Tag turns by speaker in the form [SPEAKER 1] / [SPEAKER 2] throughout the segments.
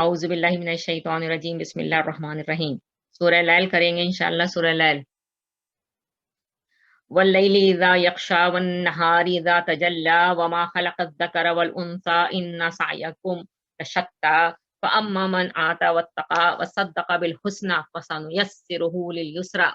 [SPEAKER 1] اعوذ باللہ من الشیطان الرجیم، بسم اللہ الرحمن الرحیم۔ سورہ لیل کریں گے انشاءاللہ، سورہ لیل۔ واللیل اذا یغشا والنہار اذا تجلی وما خلق الذکر والانثى ان سعیکم لشتی فاما من آتی واتقی وصدق بالحسنی فسنیسرہ لليسری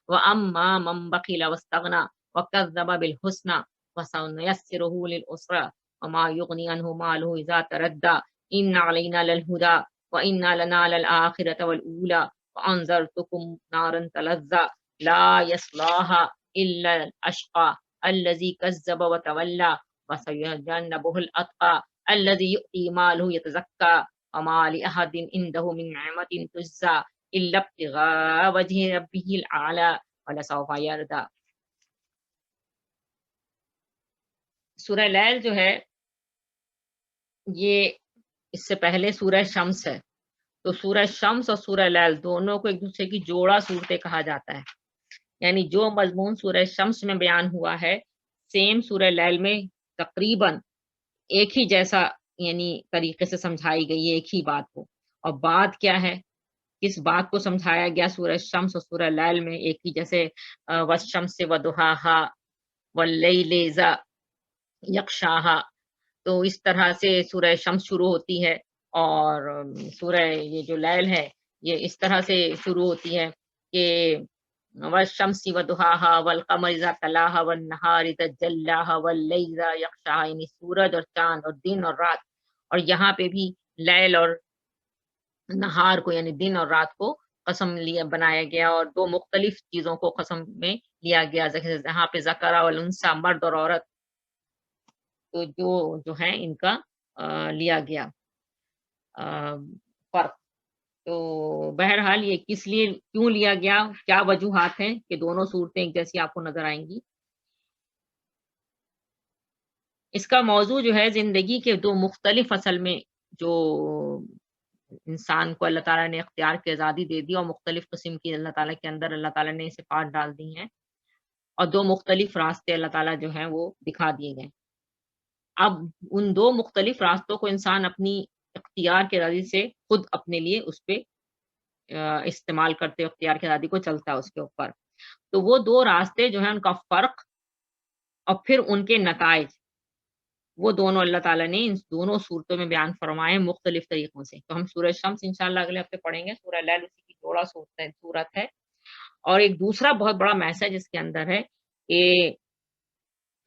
[SPEAKER 1] واما من بخل واستغنی وکذب بالحسنی فسنیسرہ للعسری وما یغنی عنہ مالہ اذا تردی ان علینا للہدی وان لنا للآخرۃ والأولی وانذرتکم نارا تلظی لا یصلاها الا الاشقى الذي كذب وتولى وسيجنبها الاتقى الذي يؤتي ماله يتزكى وما لاحد عنده من نعمة تجزى الا ابتغاء وجه ربه الاعلى ولسوف يرضى۔ سورہ لیل جو ہے یہ اس سے پہلے سورہ شمس ہے، تو سورہ شمس اور سورہ لیل دونوں کو ایک دوسرے کی جوڑا صورتیں کہا جاتا ہے، یعنی جو مضمون سورہ شمس میں بیان ہوا ہے سیم سورہ لیل میں تقریباً ایک ہی جیسا یعنی طریقے سے سمجھائی گئی ہے ایک ہی بات کو۔ اور بات کیا ہے، کس بات کو سمجھایا گیا سورہ شمس اور سورہ لیل میں ایک ہی جیسے والشمس وضحاہا واللیل اذا یغشاہا، تو اس طرح سے سورہ شمس شروع ہوتی ہے، اور سورہ یہ جو لیل ہے یہ اس طرح سے شروع ہوتی ہے کہ والشمس وضحاها والقمر اذا تلاها والنهار اذا جلاها واللیل اذا یغشاها، یعنی سورج اور چاند اور دن اور رات، اور یہاں پہ بھی لیل اور نہار کو یعنی دن اور رات کو قسم لیا بنایا گیا، اور دو مختلف چیزوں کو قسم میں لیا گیا، جہاں پہ ذکر والانثی مرد اور عورت، تو جو ہیں ان کا لیا گیا فرق۔ تو بہرحال یہ کس لیے کیوں لیا گیا، کیا وجوہات ہیں کہ دونوں صورتیں ایک جیسی آپ کو نظر آئیں گی۔ اس کا موضوع جو ہے زندگی کے دو مختلف اصل میں جو انسان کو اللہ تعالیٰ نے اختیار کی آزادی دے دی، اور مختلف قسم کی اللہ تعالیٰ کے اندر اللہ تعالیٰ نے صفات ڈال دی ہیں، اور دو مختلف راستے اللہ تعالیٰ جو ہیں وہ دکھا دیے گئے۔ اب ان دو مختلف راستوں کو انسان اپنی اختیار کی آزادی سے خود اپنے لیے اس پہ استعمال کرتے، اختیار کی آزادی کو چلتا ہے اس کے اوپر۔ تو وہ دو راستے جو ہیں ان کا فرق اور پھر ان کے نتائج، وہ دونوں اللہ تعالیٰ نے ان دونوں صورتوں میں بیان فرمائے مختلف طریقوں سے۔ تو ہم سورہ شمس انشاءاللہ اگلے ہفتے پڑھیں گے، سورہ لیل اسی کی جوڑا صورت ہے۔ اور ایک دوسرا بہت بڑا میسج اس کے اندر ہے کہ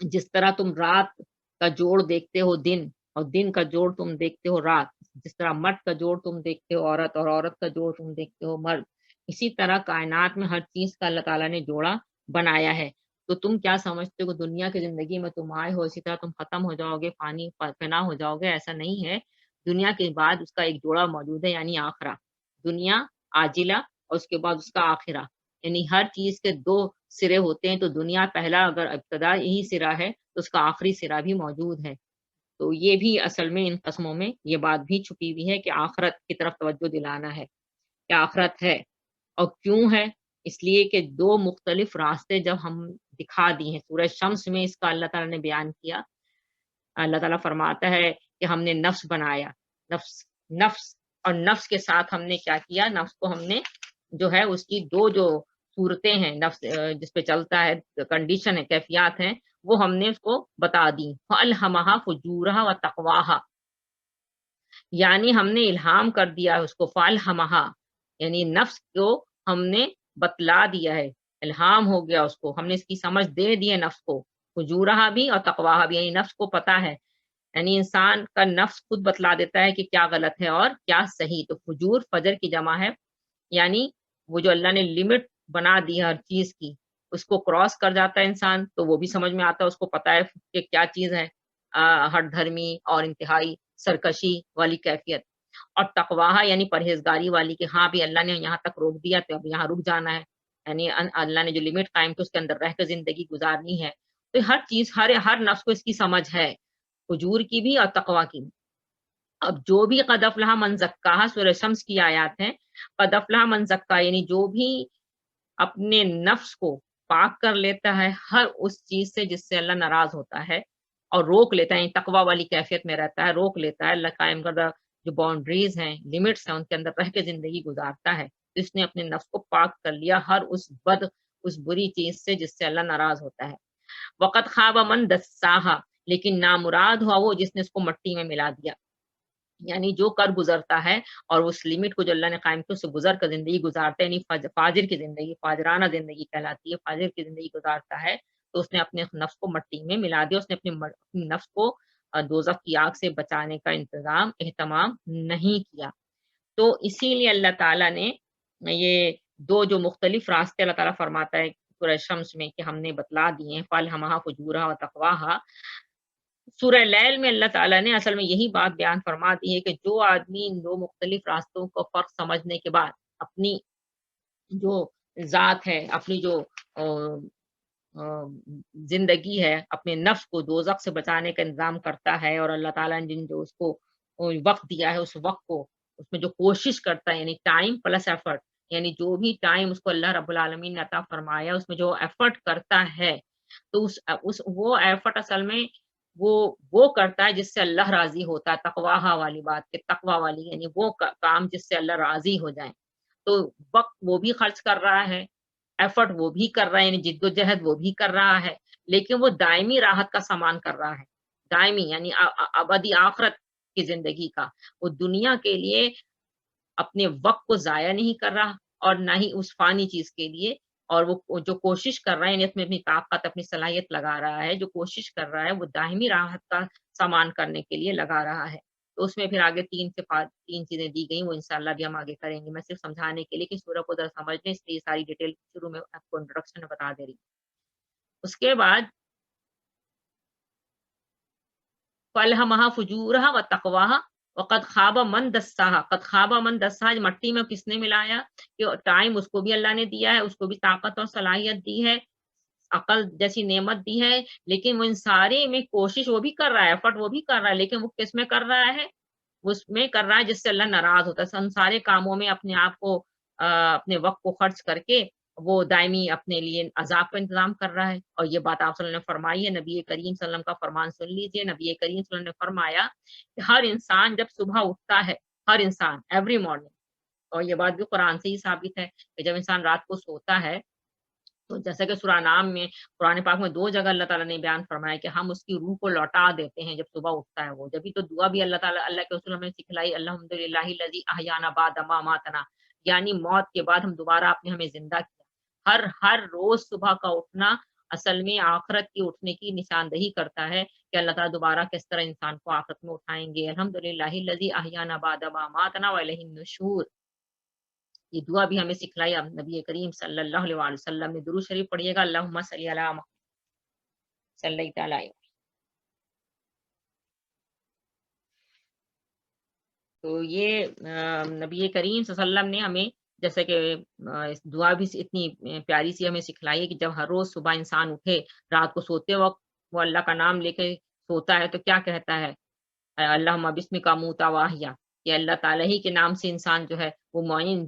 [SPEAKER 1] جس طرح تم رات کا جوڑ دیکھتے ہو دن، اور دن کا جوڑ تم دیکھتے ہو رات، جس طرح مرد کا جوڑ تم دیکھتے ہو عورت، اور عورت کا جوڑ تم دیکھتے ہو مرد، اسی طرح کائنات میں ہر چیز کا اللہ تعالیٰ نے جوڑا بنایا ہے۔ تو تم کیا سمجھتے ہو کہ دنیا کی زندگی میں تم آئے ہو اسی طرح تم ختم ہو جاؤ گے، فنا ہو جاؤ گے؟ ایسا نہیں ہے، دنیا کے بعد اس کا ایک جوڑا موجود ہے، یعنی آخرہ۔ دنیا عاجلہ اور اس کے بعد اس کا آخرہ، یعنی ہر چیز کے دو سرے ہوتے ہیں، تو دنیا پہلا اگر ابتدا یہی سرا ہے تو اس کا آخری سرا بھی موجود ہے۔ تو یہ بھی اصل میں ان قسموں میں یہ بات بھی چھپی ہوئی ہے کہ آخرت کی طرف توجہ دلانا ہے کہ آخرت ہے، اور کیوں ہے؟ اس لیے کہ دو مختلف راستے جب ہم دکھا دی ہیں، سورہ شمس میں اس کا اللہ تعالیٰ نے بیان کیا۔ اللہ تعالیٰ فرماتا ہے کہ ہم نے نفس بنایا، نفس اور نفس کے ساتھ ہم نے کیا کیا، نفس کو ہم نے جو ہے اس کی دو جو صورتیں ہیں، نفس جس پہ چلتا ہے، کنڈیشن ہے، کیفیات ہیں، وہ ہم نے اس کو بتا دی۔ فَأَلْهَمَهَا فُجُورَهَا وَتَقْوَاهَا، یعنی ہم نے الہام کر دیا اس کو، فَأَلْهَمَهَا یعنی نفس کو ہم نے بتلا دیا ہے، الہام ہو گیا اس کو، ہم نے اس کی سمجھ دے دی ہے نفس کو، فجورہا بھی اور تقواہا بھی، یعنی نفس کو پتا ہے، یعنی انسان کا نفس خود بتلا دیتا ہے کہ کیا غلط ہے اور کیا صحیح۔ تو فجور فجر کی جمع ہے، یعنی وہ جو اللہ نے لمٹ بنا دی ہے ہر چیز کی، اس کو کراس کر جاتا ہے انسان تو وہ بھی سمجھ میں آتا ہے، اس کو پتا ہے کہ کیا چیز ہے ہٹ دھرمی اور انتہائی سرکشی والی کیفیت۔ اور تقواہا یعنی پرہیزگاری والی، کہ ہاں بھی اللہ نے یہاں تک روک دیا تو اب یہاں رک جانا ہے، یعنی اللہ نے جو لمٹ قائم کی اس کے اندر رہ کر زندگی گزارنی ہے۔ تو ہر چیز ہر نفس کو اس کی سمجھ ہے، فجور کی بھی اور تقوی کی بھی۔ اب جو بھی قد افلح من زکاہا، سورہ شمس کی آیات ہیں، قد افلح من زکاہا یعنی جو بھی اپنے نفس کو پاک کر لیتا ہے ہر اس چیز سے جس سے اللہ ناراض ہوتا ہے، اور روک لیتا ہے، تقوی والی کیفیت میں رہتا ہے، روک لیتا ہے اللہ قائم کردہ جو باؤنڈریز ہیں، لمٹس ہیں، ان کے اندر رہ کے زندگی گزارتا ہے تو اس نے اپنے نفس کو پاک کر لیا ہر اس بری چیز سے جس سے اللہ ناراض ہوتا ہے۔ وقت خواب من دساہا، لیکن نامراد ہوا وہ جس نے اس کو مٹی میں ملا دیا، یعنی جو کر گزرتا ہے اور اس لمٹ کو جو اللہ نے قائم کیا اس سے گزر کر زندگی گزارتا ہے، یعنی فاجر کی زندگی، فاجرانہ زندگی کہلاتی ہے، فاجر کی زندگی گزارتا ہے تو اس نے اپنے نفس کو مٹی میں ملا دیا، اس نے اپنی نفس کو دوزخ کی آگ سے بچانے کا اہتمام نہیں کیا۔ تو اسی لیے اللہ تعالیٰ نے یہ دو جو مختلف راستے اللہ تعالیٰ فرماتا ہے سورہ شمس میں کہ ہم نے بتلا دیے ہیں، فَأَلْهَمَهَا فُجُورَهَا وَتَقْوَاهَا۔ سورہ لیل میں اللہ تعالیٰ نے اصل میں یہی بات بیان فرما دی ہے کہ جو آدمی ان دو مختلف راستوں کو فرق سمجھنے کے بعد اپنی جو ذات ہے، اپنی جو آ، آ، زندگی ہے، اپنے نفس کو دوزخ سے بچانے کا انتظام کرتا ہے اور اللہ تعالیٰ نے جو اس کو وقت دیا ہے اس وقت کو اس میں جو کوشش کرتا ہے، یعنی ٹائم پلس ایفرٹ، یعنی جو بھی ٹائم اس کو اللہ رب العالمین نے عطا فرمایا اس میں جو ایفرٹ کرتا ہے تو وہ ایفرٹ اصل میں وہ کرتا ہے جس سے اللہ راضی ہوتا ہے، تقواہا والی بات کہ تقوا والی، یعنی وہ کام جس سے اللہ راضی ہو جائے۔ تو وقت وہ بھی خرچ کر رہا ہے، ایفرٹ وہ بھی کر رہا ہے، یعنی جد و جہد وہ بھی کر رہا ہے، لیکن وہ دائمی راحت کا سامان کر رہا ہے، دائمی یعنی ابدی آخرت کی زندگی کا۔ وہ دنیا کے لیے اپنے وقت کو ضائع نہیں کر رہا اور نہ ہی اس فانی چیز کے لیے، اور وہ جو کوشش کر رہا ہے، یعنی اس میں اپنی طاقت اپنی صلاحیت لگا رہا ہے، جو کوشش کر رہا ہے وہ دائمی راحت کا سامان کرنے کے لیے لگا رہا ہے۔ تو اس میں پھر آگے تین چیزیں دی گئیں، وہ انشاءاللہ بھی ہم آگے کریں گے، میں صرف سمجھانے کے لیے کہ سورہ کو ذرا سمجھ لیں، اس لیے یہ ساری ڈیٹیل شروع میں آپ کو انٹروڈکشن میں بتا دے رہی ہوں۔ اس کے بعد فَأَلْهَمَهَا فُجُورَهَا وَتَقْوَاهَا وَقَدْ خَابَ مَن دَسَّاهَا، قد خواب من دساہا مٹی میں کس نے ملایا کہ ٹائم اس کو بھی اللہ نے دیا ہے، اس کو بھی طاقت اور صلاحیت دی ہے، عقل جیسی نعمت دی ہے، لیکن وہ ان سارے میں کوشش وہ بھی کر رہا ہے، ایفرٹ وہ بھی کر رہا ہے، لیکن وہ کس میں کر رہا ہے؟ اس میں کر رہا ہے جس سے اللہ ناراض ہوتا ہے۔ ان سارے کاموں میں اپنے آپ کو اپنے وقت کو خرچ کر کے وہ دائمی اپنے لیے عذاب کا انتظام کر رہا ہے، اور یہ بات آپ صلی اللہ علیہ وسلم نے فرمائی ہے، نبی کریم صلی اللہ علیہ وسلم کا فرمان سن لیجئے، نبی کریم صلی اللہ علیہ وسلم نے فرمایا کہ ہر انسان جب صبح اٹھتا ہے، ہر انسان ایوری مارننگ، اور یہ بات بھی قرآن سے ہی ثابت ہے کہ جب انسان رات کو سوتا ہے تو جیسا کہ سورہ نام میں قرآن پاک میں 2 جگہ اللہ تعالیٰ نے بیان فرمایا کہ ہم اس کی روح کو لوٹا دیتے ہیں جب صبح اٹھتا ہے وہ، جبھی تو دعا بھی اللہ تعالیٰ اللہ کے رسول ہمیں سکھلائی، الحمدللہ الذی احیانا بعد ما اماتنا، یعنی موت کے بعد ہم دوبارہ آپ نے ہمیں زندہ کیا۔ ہر روز صبح کا اٹھنا اصل میں آخرت کی اٹھنے کی نشاندہی کرتا ہے کہ اللہ تعالیٰ دوبارہ کس طرح انسان کو آخرت میں اٹھائیں گے۔ الحمدللہ الذی احیانا بعد ما اماتنا والیہ النشور، یہ دعا بھی ہمیں سکھلائی اب نبی کریم صلی اللہ علیہ وآلہ وسلم نے۔ درود شریف پڑھیے گا، اللہم صلی علی محمد صلی اللہ علیہ۔ تو یہ نبی کریم صلی اللہ علیہ وسلم نے ہمیں جیسے کہ اس دعا بھی اتنی پیاری سی ہمیں سکھلائی ہے کہ جب ہر روز صبح انسان اٹھے، رات کو سوتے وقت وہ اللہ کا نام لے کے سوتا ہے تو کیا کہتا ہے؟ اللہم بسمک اموت واحیا، کہ اللہ تعالیٰ ہی کے نام سے انسان جو ہے وہ معین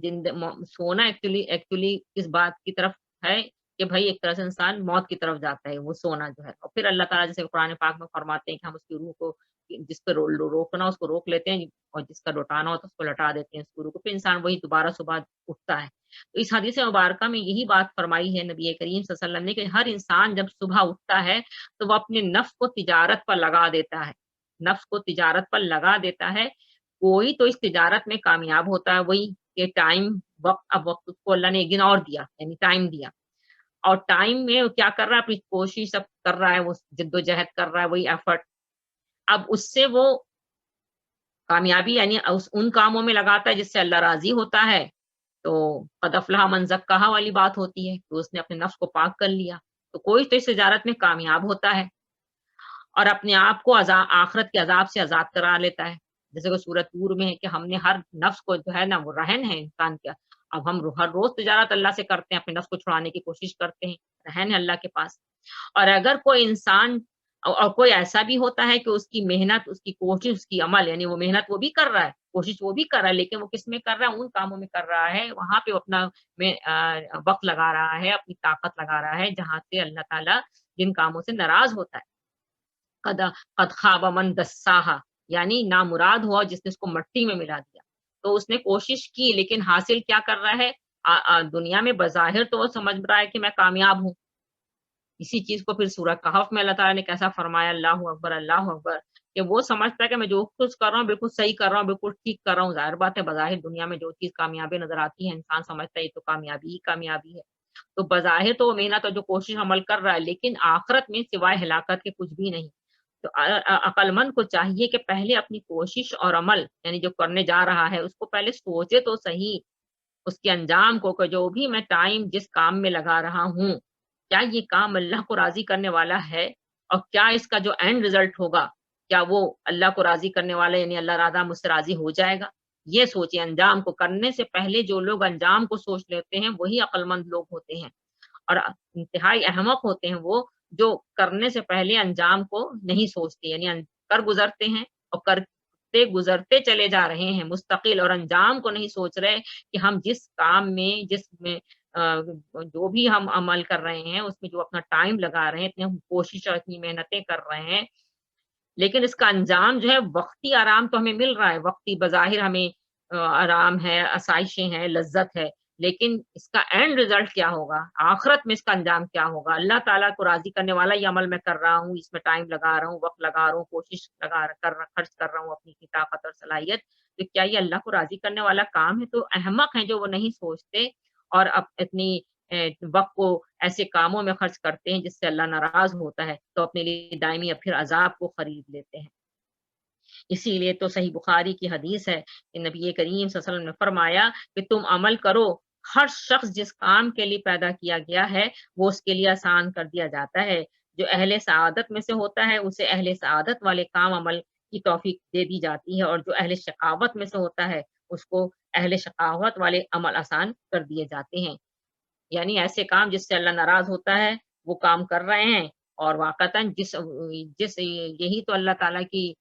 [SPEAKER 1] سونا ایکچولی کس بات کی طرف ہے کہ بھائی ایک طرح سے انسان موت کی طرف جاتا ہے، وہ سونا جو ہے، اور پھر اللہ تعالیٰ جیسے قرآن پاک میں فرماتے ہیں کہ ہم اس کی روح کو جس پہ روکنا اس کو روک لیتے ہیں اور جس کا لوٹانا ہوتا ہے اس کو لوٹا دیتے ہیں اس گرو کو، پھر انسان وہی دوبارہ صبح اٹھتا ہے۔ تو اس حدیث مبارکہ میں یہی بات فرمائی ہے نبی کریم صلی اللہ علیہ وسلم نے کہ ہر انسان جب صبح اٹھتا ہے تو وہ اپنے نفس کو تجارت پر لگا دیتا ہے، نفس کو تجارت پر لگا دیتا ہے۔ کوئی تو اس تجارت میں کامیاب ہوتا ہے، وہی کہ ٹائم وقت، اب وقت اس کو اللہ نے ایک دن اور دیا، یعنی ٹائم دیا، اور ٹائم میں وہ کیا کر رہا ہے؟ اپنی کوشش سب کر رہا ہے، وہ جد و جہد کر رہا ہے، وہی ایفرٹ، اب اس سے وہ کامیابی یعنی ان کاموں میں لگاتا ہے جس سے اللہ راضی ہوتا ہے، تو قد افلح من زکاہا والی بات ہوتی ہے، تو اس نے اپنے نفس کو پاک کر لیا، تو کوئی تو اس تجارت میں کامیاب ہوتا ہے اور اپنے آپ کو آخرت کے عذاب سے آزاد کرا لیتا ہے، جیسے کہ سورۃ طور میں ہے کہ ہم نے ہر نفس کو جو ہے نا، وہ رہن ہے انسان کا، اب ہم ہر روز تجارت اللہ سے کرتے ہیں، اپنے نفس کو چھڑانے کی کوشش کرتے ہیں، رہن ہے اللہ کے پاس۔ اور اگر کوئی انسان اور کوئی ایسا بھی ہوتا ہے کہ اس کی محنت، اس کی کوشش، اس کی عمل، یعنی وہ محنت وہ بھی کر رہا ہے، کوشش وہ بھی کر رہا ہے، لیکن وہ کس میں کر رہا ہے؟ ان کاموں میں کر رہا ہے، وہاں پہ وہ اپنا وقت لگا رہا ہے، اپنی طاقت لگا رہا ہے جہاں سے اللہ تعالیٰ جن کاموں سے ناراض ہوتا ہے۔ قد قد خواب من دساہا، یعنی نامراد ہوا جس نے اس کو مٹی میں ملا دیا۔ تو اس نے کوشش کی لیکن حاصل کیا کر رہا ہے؟ دنیا میں بظاہر تو وہ سمجھ رہا ہے کہ میں کامیاب ہوں۔ اسی چیز کو پھر سورہ کہف میں اللہ تعالیٰ نے کیسا فرمایا، اللہ اکبر، کہ وہ سمجھتا ہے کہ میں جو کچھ کر رہا ہوں بالکل صحیح کر رہا ہوں، بالکل ٹھیک کر رہا ہوں۔ ظاہر بات ہے بظاہر دنیا میں جو چیز کامیابی نظر آتی ہے انسان سمجھتا ہے یہ تو کامیابی ہی کامیابی ہے۔ تو بظاہر تو وہ محنت اور جو کوشش عمل کر رہا ہے لیکن آخرت میں سوائے ہلاکت کے کچھ بھی نہیں۔ تو عقل مند کو چاہیے کہ پہلے اپنی کوشش اور عمل یعنی جو کرنے جا رہا ہے اس کو پہلے سوچے تو صحیح، اس کے انجام کو، کہ جو بھی میں ٹائم جس کام میں لگا رہا ہوں، کیا یہ کام اللہ کو راضی کرنے والا ہے؟ اور کیا اس کا جو اینڈ ریزلٹ ہوگا، کیا وہ اللہ کو راضی کرنے والا یعنی اللہ تعالیٰ مجھ سے راضی ہو جائے گا؟ یہ سوچیں، انجام کو کرنے سے پہلے جو لوگ انجام کو سوچ لیتے ہیں وہی عقل مند لوگ ہوتے ہیں، اور انتہائی احمق ہوتے ہیں وہ جو کرنے سے پہلے انجام کو نہیں سوچتے، یعنی کر گزرتے ہیں اور کرتے گزرتے چلے جا رہے ہیں مستقل، اور انجام کو نہیں سوچ رہے کہ ہم جس کام میں جس میں جو بھی ہم عمل کر رہے ہیں اس میں جو اپنا ٹائم لگا رہے ہیں، اتنی ہم کوشش اور اتنی محنتیں کر رہے ہیں، لیکن اس کا انجام جو ہے وقتی آرام تو ہمیں مل رہا ہے، وقتی بظاہر ہمیں آرام ہے، آسائشیں ہیں، لذت ہے، لیکن اس کا اینڈ ریزلٹ کیا ہوگا؟ آخرت میں اس کا انجام کیا ہوگا؟ اللہ تعالیٰ کو راضی کرنے والا یہ عمل میں کر رہا ہوں، اس میں ٹائم لگا رہا ہوں، وقت لگا رہا ہوں، کوشش خرچ کر رہا ہوں اپنی طاقت اور صلاحیت، تو کیا یہ اللہ کو راضی کرنے والا کام ہے؟ تو احمق ہیں جو وہ نہیں سوچتے اور اب اتنی وقت کو ایسے کاموں میں خرچ کرتے ہیں جس سے اللہ ناراض ہوتا ہے، تو اپنے لیے دائمی یا پھر عذاب کو خرید لیتے ہیں۔ اسی لیے تو صحیح بخاری کی حدیث ہے کہ نبی کریم صلی اللہ علیہ وسلم نے فرمایا کہ تم عمل کرو، ہر شخص جس کام کے لیے پیدا کیا گیا ہے وہ اس کے لیے آسان کر دیا جاتا ہے۔ جو اہل سعادت میں سے ہوتا ہے اسے اہل سعادت والے کام عمل کی توفیق دے دی جاتی ہے، اور جو اہل شقاوت میں سے ہوتا ہے اس کو اہل شقاوت والے عمل آسان کر دیے جاتے ہیں۔ یعنی ایسے کام جس سے اللہ ناراض ہوتا ہے وہ کام کر رہے ہیں، اور واقعتاً جس جس یہی تو اللہ تعالیٰ کی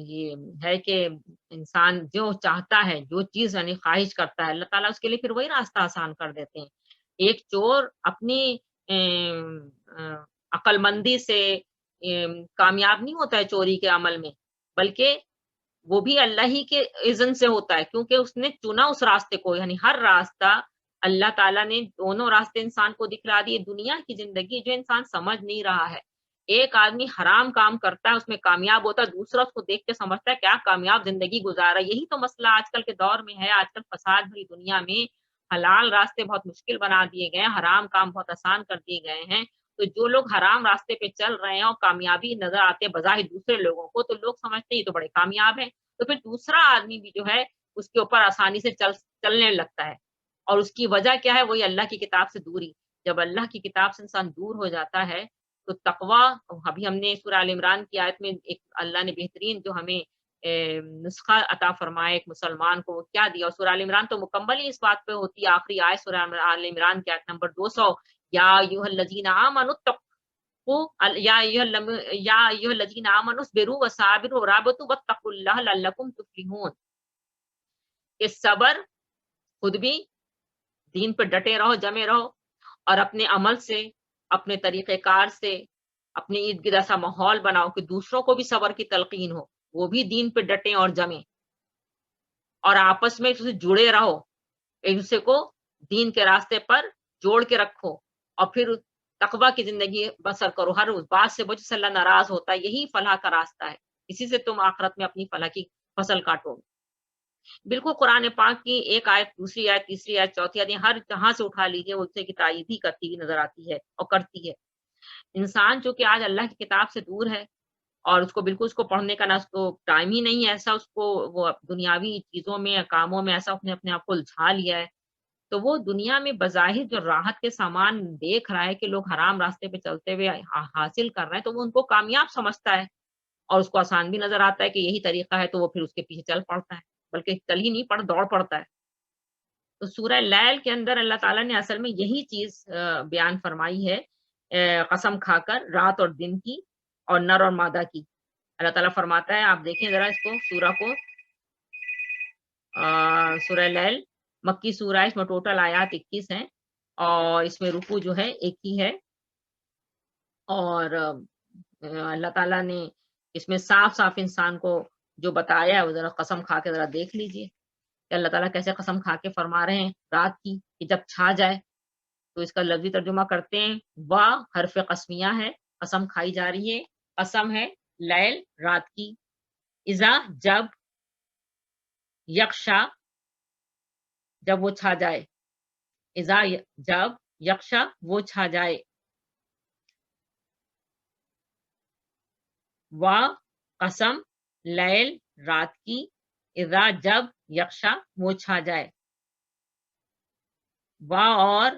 [SPEAKER 1] یہ ہے کہ انسان جو چاہتا ہے، جو چیز یعنی خواہش کرتا ہے، اللہ تعالیٰ اس کے لیے پھر وہی راستہ آسان کر دیتے ہیں۔ ایک چور اپنی ام، عقل مندی سے کامیاب نہیں ہوتا ہے چوری کے عمل میں، بلکہ وہ بھی اللہ ہی کے اذن سے ہوتا ہے، کیونکہ اس نے چنا اس راستے کو، یعنی ہر راستہ اللہ تعالیٰ نے دونوں راستے انسان کو دکھلا دیے۔ دنیا کی زندگی جو انسان سمجھ نہیں رہا ہے، ایک آدمی حرام کام کرتا ہے اس میں کامیاب ہوتا ہے، دوسرا اس کو دیکھ کے سمجھتا ہے کیا کامیاب زندگی گزارا ہے۔ یہی تو مسئلہ آج کل کے دور میں ہے، آج کل فساد بھری دنیا میں حلال راستے بہت مشکل بنا دیے گئے ہیں، حرام کام بہت آسان کر دیے گئے ہیں، تو جو لوگ حرام راستے پہ چل رہے ہیں اور کامیابی نظر آتے ہیں بظاہر دوسرے لوگوں کو، تو لوگ سمجھتے ہیں یہ تو بڑے کامیاب ہیں، تو پھر دوسرا آدمی بھی جو ہے اس کے اوپر آسانی سے چلنے لگتا ہے، اور اس کی وجہ کیا ہے؟ وہی اللہ کی کتاب سے دوری۔ جب اللہ کی کتاب سے انسان دور ہو جاتا ہے تو تقویٰ، ابھی ہم نے سورہ آل عمران کی آیت میں ایک اللہ نے بہترین جو ہمیں نسخہ عطا فرمایا ایک مسلمان کو، وہ کیا دیا؟ اور سورہ آل عمران تو مکمل ہی اس بات پہ ہوتی ہے، آخری آیت سورہ آل عمران کی آیت نمبر 200، یا ایھا الذین آمنوا اتقوا یا ایھا الذین آمنوا اصبروا وصابروا ورابطوا واتقوا اللہ لعلکم تفلحون، کہ صبر، خود بھی دین پہ ڈٹے رہو، جمے رہو، اور اپنے عمل سے، اپنے طریقہ کار سے، اپنے ارد گرد ایسا ماحول بناؤ کہ دوسروں کو بھی صبر کی تلقین ہو، وہ بھی دین پہ ڈٹیں اور جمیں، اور آپس میں ایک دوسرے سے جڑے رہو، ایک دوسرے کو دین کے راستے پر جوڑ کے رکھو، اور پھر تقویٰ کی زندگی بسر کرو، ہر اس بات سے بچو جس سے اللہ ناراض ہوتا ہے، یہی فلاح کا راستہ ہے، اسی سے تم آخرت میں اپنی فلاح کی فصل کاٹو گے۔ بالکل قرآن پاک کی ایک آیت، دوسری آیت، تیسری آیت، چوتھی آیت، ہر جہاں سے اٹھا لیجیے وہ اسے کی تائید ہی کرتی ہوئی نظر آتی ہے اور کرتی ہے۔ انسان چونکہ آج اللہ کی کتاب سے دور ہے، اور اس کو بالکل اس کو پڑھنے کا نہ اس کو ٹائم ہی نہیں ہے، ایسا اس کو وہ دنیاوی چیزوں میں، کاموں میں ایسا اپنے آپ کو الجھا لیا ہے، تو وہ دنیا میں بظاہر جو راحت کے سامان دیکھ رہا ہے کہ لوگ حرام راستے پہ چلتے ہوئے حاصل کر رہے ہیں، تو وہ ان کو کامیاب سمجھتا ہے، اور اس کو آسان بھی نظر آتا ہے کہ یہی طریقہ ہے، تو وہ پھر اس کے پیچھے چل پڑتا ہے، بلکہ چل ہی نہیں دوڑ پڑتا ہے۔ تو سورہ لیل کے اندر اللہ تعالیٰ نے اصل میں یہی چیز بیان فرمائی ہے، قسم کھا کر، رات اور دن کی، اور نر اور مادہ کی۔ اللہ تعالیٰ فرماتا ہے، آپ دیکھیں ذرا اس کو، سورہ کو، سورہ لیل مکی سورہ ہے، اس میں ٹوٹل آیات 21 ہیں، اور اس میں رکوع جو ہے ایک ہی ہے، اور اللہ تعالیٰ نے اس میں صاف صاف انسان کو جو بتایا ہے وہ ذرا قسم کھا کے ذرا دیکھ لیجئے کہ اللہ تعالیٰ کیسے قسم کھا کے فرما رہے ہیں رات کی کہ جب چھا جائے. تو اس کا لفظی ترجمہ کرتے ہیں، وا حرف قسمیہ ہے، قسم کھائی جا رہی ہے، قسم ہے لیل رات کی، اذا جب، یکشا جب وہ چھا جائے، اذا جب، یکشا وہ چھا جائے، وا قسم لیل رات کی، اذا جب، یکشا وہ چھا جائے، وا اور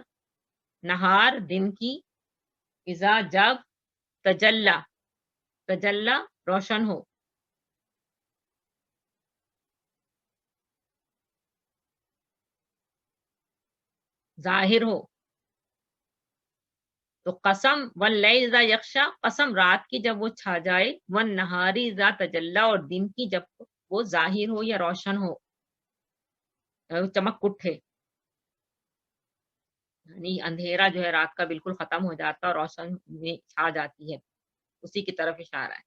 [SPEAKER 1] نہار دن کی، اذا جب، تجلا تجلا روشن ہو، ظاہر ہو. تو قسم واللیل اذا یغشا، قسم رات کی جب وہ چھا جائے، والنہاری اذا تجلا اور دن کی جب وہ ظاہر ہو یا روشن ہو، چمک اٹھے. یعنی اندھیرا جو ہے رات کا بالکل ختم ہو جاتا ہے اور روشن میں چھا جاتی ہے، اسی کی طرف اشارہ ہے.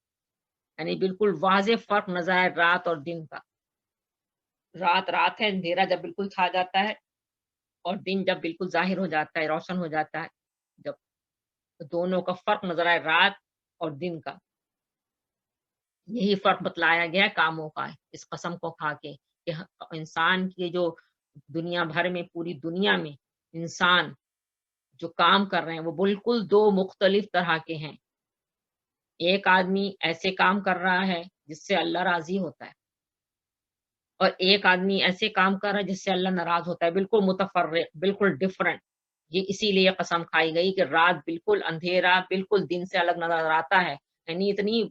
[SPEAKER 1] یعنی بالکل واضح فرق نظر آئے رات اور دن کا. رات رات ہے، اندھیرا جب بالکل چھا جاتا ہے، اور دن جب بالکل ظاہر ہو جاتا ہے، روشن ہو جاتا ہے، جب دونوں کا فرق نظر آئے رات اور دن کا. یہی فرق بتلایا گیا ہے کاموں کا اس قسم کو کھا کے کہ انسان کے جو دنیا بھر میں، پوری دنیا میں انسان جو کام کر رہے ہیں وہ بالکل دو مختلف طرح کے ہیں. ایک آدمی ایسے کام کر رہا ہے جس سے اللہ راضی ہوتا ہے، اور ایک آدمی ایسے کام کر رہا ہے جس سے اللہ ناراض ہوتا ہے. بالکل متفرق، بالکل ڈفرنٹ. یہ اسی لیے قسم کھائی گئی کہ رات بالکل اندھیرا بالکل دن سے الگ نظر آتا ہے. یعنی اتنی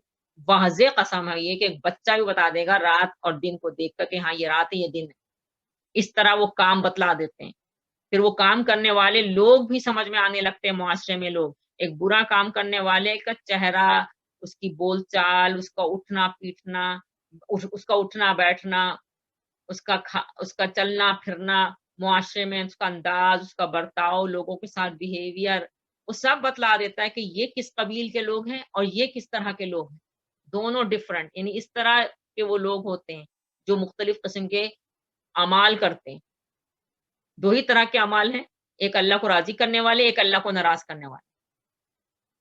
[SPEAKER 1] واضح قسم ہے یہ کہ ایک بچہ بھی بتا دے گا رات اور دن کو دیکھ کر کہ ہاں یہ رات ہے یہ دن ہے. اس طرح وہ کام بتلا دیتے ہیں. پھر وہ کام کرنے والے لوگ بھی سمجھ میں آنے لگتے ہیں. معاشرے میں لوگ ایک برا کام کرنے والے کا چہرہ، اس کی بول چال، اس کا اٹھنا پیٹنا، اس کا اٹھنا بیٹھنا، اس کا چلنا پھرنا معاشرے میں، اس کا انداز، اس کا برتاؤ، لوگوں کے ساتھ بیہیویئر، وہ سب بتلا دیتا ہے کہ یہ کس قبیل کے لوگ ہیں اور یہ کس طرح کے لوگ ہیں. دونوں ڈفرنٹ، یعنی اس طرح کے وہ لوگ ہوتے ہیں جو مختلف قسم کے اعمال کرتے ہیں. دو ہی طرح کے اعمال ہیں، ایک اللہ کو راضی کرنے والے، ایک اللہ کو ناراض کرنے والے.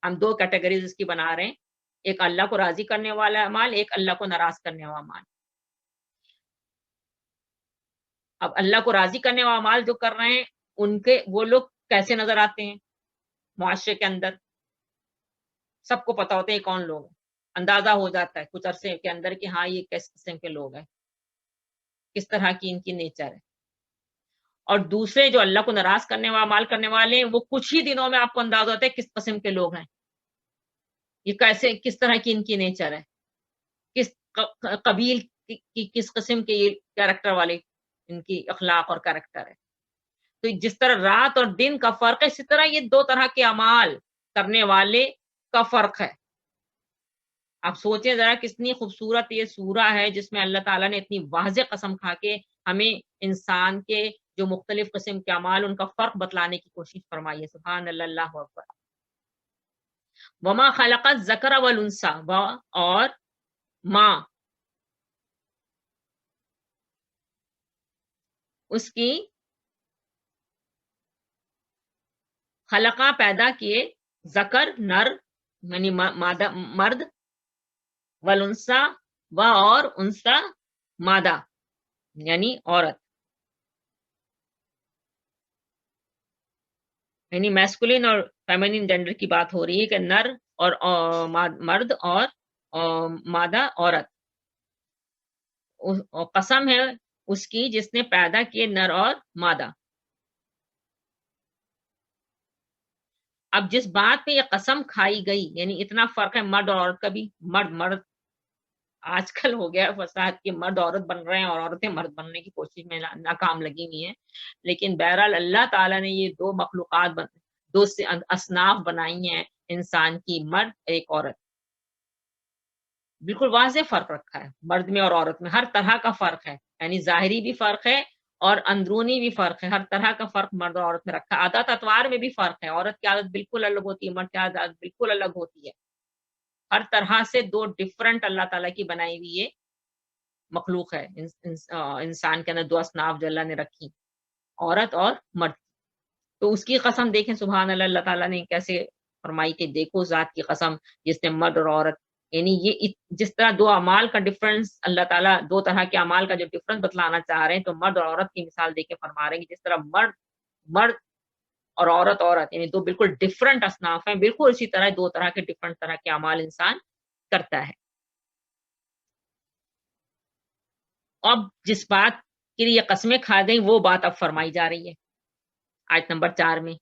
[SPEAKER 1] ہم دو کیٹیگریز اس کی بنا رہے ہیں، ایک اللہ کو راضی کرنے والا اعمال، ایک اللہ کو ناراض کرنے والا اعمال. اب اللہ کو راضی کرنے والا اعمال جو کر رہے ہیں، ان کے وہ لوگ کیسے نظر آتے ہیں معاشرے کے اندر؟ سب کو پتا ہوتا ہے یہ کون لوگ ہیں، اندازہ ہو جاتا ہے کچھ عرصے کے اندر کہ ہاں یہ کس قسم کے لوگ ہیں، کس طرح کی ان کی نیچر ہے. اور دوسرے جو اللہ کو ناراض کرنے والا اعمال کرنے والے ہیں، وہ کچھ ہی دنوں میں آپ کو اندازہ ہوتا ہے کس قسم کے لوگ ہیں، یہ کیسے، کس طرح کی ان کی نیچر ہے، کس قبیل کی کس قسم کے یہ کیریکٹر والے ان کی اخلاق اور کیریکٹر ہے. تو جس طرح رات اور دن کا فرق ہے، اسی طرح یہ دو طرح کے اعمال کرنے والے کا فرق ہے. آپ سوچیں ذرا کتنی خوبصورت یہ سورہ ہے جس میں اللہ تعالیٰ نے اتنی واضح قسم کھا کے ہمیں انسان کے جو مختلف قسم کے اعمال ان کا فرق بتلانے کی کوشش فرمائی ہے. سبحان اللہ، اللہ اکبر. وما خلقت الذکر والانثی، اور ماں اس کی خلقہ پیدا کیے، ذکر نر یعنی مرد، والانثی و اور انثی مادہ یعنی عورت، یعنی میسکولین اور فیمینین جینڈر کی بات ہو رہی ہے کہ نر اور مرد اور مادہ عورت. قسم ہے اس کی جس نے پیدا کیے نر اور مادہ. اب جس بات پہ یہ قسم کھائی گئی، یعنی اتنا فرق ہے مرد اور عورت کا بھی. مرد آج کل ہو گیا فساد کہ مرد عورت بن رہے ہیں اور عورتیں مرد بننے کی کوشش میں ناکام لگی ہوئی ہیں. لیکن بہرحال اللہ تعالیٰ نے یہ دو مخلوقات دو اصناف بنائی ہیں انسان کی، مرد ایک عورت. بالکل واضح فرق رکھا ہے مرد میں اور عورت میں، ہر طرح کا فرق ہے. یعنی ظاہری بھی فرق ہے اور اندرونی بھی فرق ہے. ہر طرح کا فرق مرد اور عورت میں رکھا ہے. عادت اطوار میں بھی فرق ہے. عورت کی عادت بالکل الگ ہوتی ہے، مرد کی عادت بالکل الگ ہوتی ہے. ہر طرح سے دو ڈفرنٹ اللہ تعالیٰ کی بنائی ہوئی یہ مخلوق ہے، انسان کے اندر دو اصناف جو اللہ نے رکھی، عورت اور مرد۔ تو اس کی قسم دیکھیں سبحان اللہ، اللہ تعالیٰ نے کیسے فرمائی کہ دیکھو ذات کی قسم جس نے مرد اور عورت، یعنی یہ جس طرح دو اعمال کا ڈفرنس اللہ تعالیٰ، دو طرح کے اعمال کا جو ڈفرنس بتلانا چاہ رہے ہیں، تو مرد اور عورت کی مثال دے کے فرما رہے ہیں کہ جس طرح مرد مرد اور عورت عورت، یعنی دو بالکل ڈفرنٹ اصناف ہیں، بالکل اسی طرح دو طرح کے ڈفرنٹ طرح کے اعمال انسان کرتا ہے۔ اب جس بات کے لیے یہ قسمیں کھا گئی وہ بات اب فرمائی جا رہی ہے آیت نمبر 4 میں،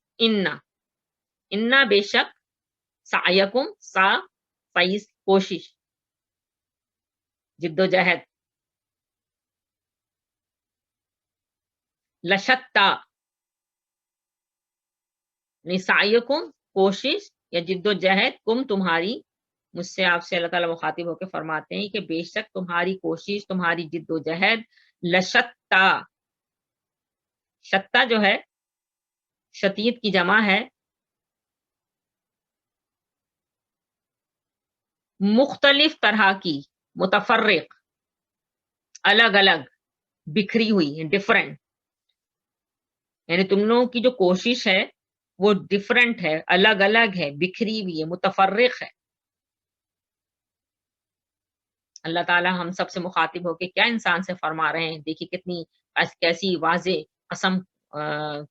[SPEAKER 1] انا بے شک، سعیکم سعی کوشش، جد و جہد، لشتا، سعیکم کوشش یا جد و جہد، کم تمہاری، مجھ سے آپ سے اللہ تعالیٰ مخاطب ہو کے فرماتے ہیں کہ بے شک تمہاری کوشش، تمہاری جد و جہد، لشتا، شتا جو ہے شتیت کی جمع ہے، مختلف طرح کی، متفرق، الگ الگ، بکھری ہوئی، ڈفرنٹ، یعنی تم لوگوں کی جو کوشش ہے وہ ڈفرنٹ ہے، الگ الگ ہے، بکھری ہوئی ہے، متفرق ہے۔ اللہ تعالیٰ ہم سب سے مخاطب ہو کے کیا انسان سے فرما رہے ہیں، دیکھیے کتنی کیسی واضح قسم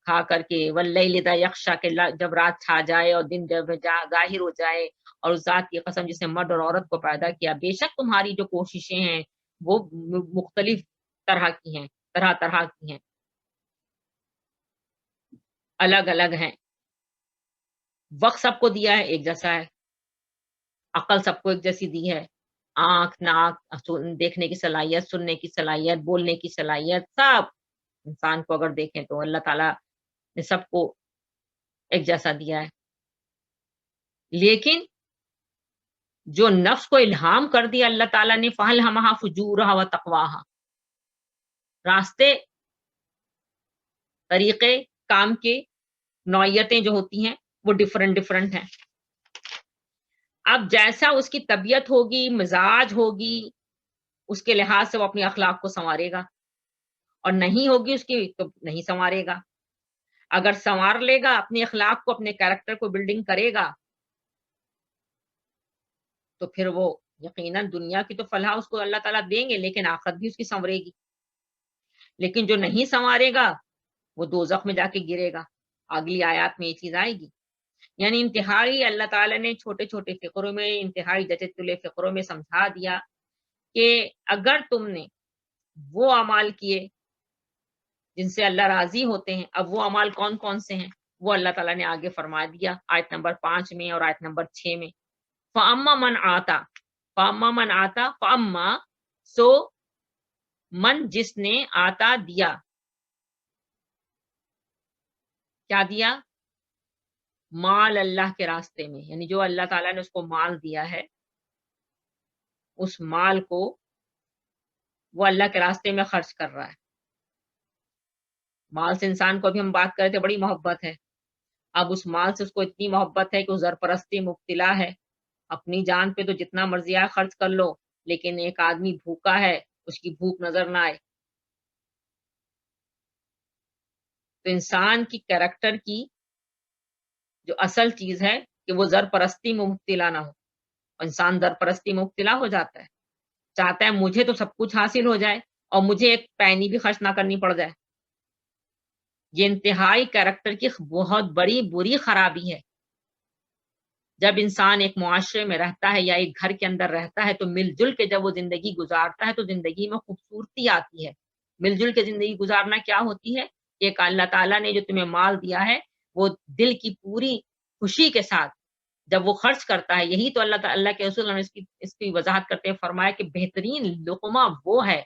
[SPEAKER 1] کھا کر کے، واللیل اذا یغشی، کہ جب رات چھا جائے اور دن جب ظاہر ہو جائے، اور اس ذات کی قسم جس نے مرد اور عورت کو پیدا کیا، بے شک تمہاری جو کوششیں ہیں وہ مختلف طرح کی ہیں، طرح طرح کی ہیں، الگ الگ ہیں۔ وقت سب کو دیا ہے، ایک جیسا ہے، عقل سب کو ایک جیسی دی ہے، آنکھ، ناک، دیکھنے کی صلاحیت، سننے کی صلاحیت، بولنے کی صلاحیت، سب انسان کو اگر دیکھیں تو اللہ تعالیٰ نے سب کو ایک جیسا دیا ہے، لیکن جو نفس کو الہام کر دیا اللہ تعالیٰ نے، فَأَلْهَمَهَا فُجُورَهَا وَتَقْوَاهَا، راستے، طریقے، کام کے نوعیتیں جو ہوتی ہیں وہ ڈفرنٹ ہیں۔ اب جیسا اس کی طبیعت ہوگی، مزاج ہوگی، اس کے لحاظ سے وہ اپنی اخلاق کو سنوارے گا، اور نہیں ہوگی اس کی تو نہیں سنوارے گا۔ اگر سنوار لے گا، اپنے اخلاق کو، اپنے کیریکٹر کو بلڈنگ کرے گا، تو پھر وہ یقیناً دنیا کی تو فلاح اس کو اللہ تعالیٰ دیں گے، لیکن آخرت بھی اس کی سنورے گی۔ لیکن جو نہیں سنوارے گا وہ دوزخ میں جا کے گرے گا۔ اگلی آیات میں یہ چیز آئے گی، یعنی انتہائی اللہ تعالیٰ نے چھوٹے چھوٹے فقروں میں، انتہائی جچے تلے فقروں میں سمجھا دیا کہ اگر تم نے وہ اعمال کیے جن سے اللہ راضی ہوتے ہیں، اب وہ اعمال کون کون سے ہیں وہ اللہ تعالیٰ نے آگے فرما دیا آیت نمبر 5 میں اور آیت نمبر 6 میں۔ فَأَمَّا مَنْ آتا، فَأَمَّا مَنْ آتا، فَأَمَّا، سو، من جس نے، آتا دیا، کیا دیا؟ مال اللہ کے راستے میں، یعنی جو اللہ تعالیٰ نے اس کو مال دیا ہے، اس مال کو وہ اللہ کے راستے میں خرچ کر رہا ہے۔ مال سے انسان کو، ابھی ہم بات کرے تھے، بڑی محبت ہے، اب اس مال سے اس کو اتنی محبت ہے کہ وہ زرپرستی مبتلا ہے، اپنی جان پہ تو جتنا مرضی آئے خرچ کر لو، لیکن ایک آدمی بھوکا ہے، اس کی بھوک نظر نہ آئے۔ تو انسان کی کیریکٹر کی جو اصل چیز ہے کہ وہ زرپرستی میں مبتلا نہ ہو، انسان زرپرستی میں مبتلا ہو جاتا ہے، چاہتا ہے مجھے تو سب کچھ حاصل ہو جائے اور مجھے ایک پینی بھی خرچ نہ کرنی پڑ جائے۔ یہ انتہائی کیریکٹر کی بہت بڑی بری خرابی ہے۔ جب انسان ایک معاشرے میں رہتا ہے یا ایک گھر کے اندر رہتا ہے تو مل جل کے جب وہ زندگی گزارتا ہے تو زندگی میں خوبصورتی آتی ہے۔ مل جل کے زندگی گزارنا کیا ہوتی ہے؟ ایک اللہ تعالیٰ نے جو تمہیں مال دیا ہے وہ دل کی پوری خوشی کے ساتھ جب وہ خرچ کرتا ہے، یہی تو اللہ کے رسول نے اس کی وضاحت کرتے ہوئے فرمایا کہ بہترین لقمہ وہ ہے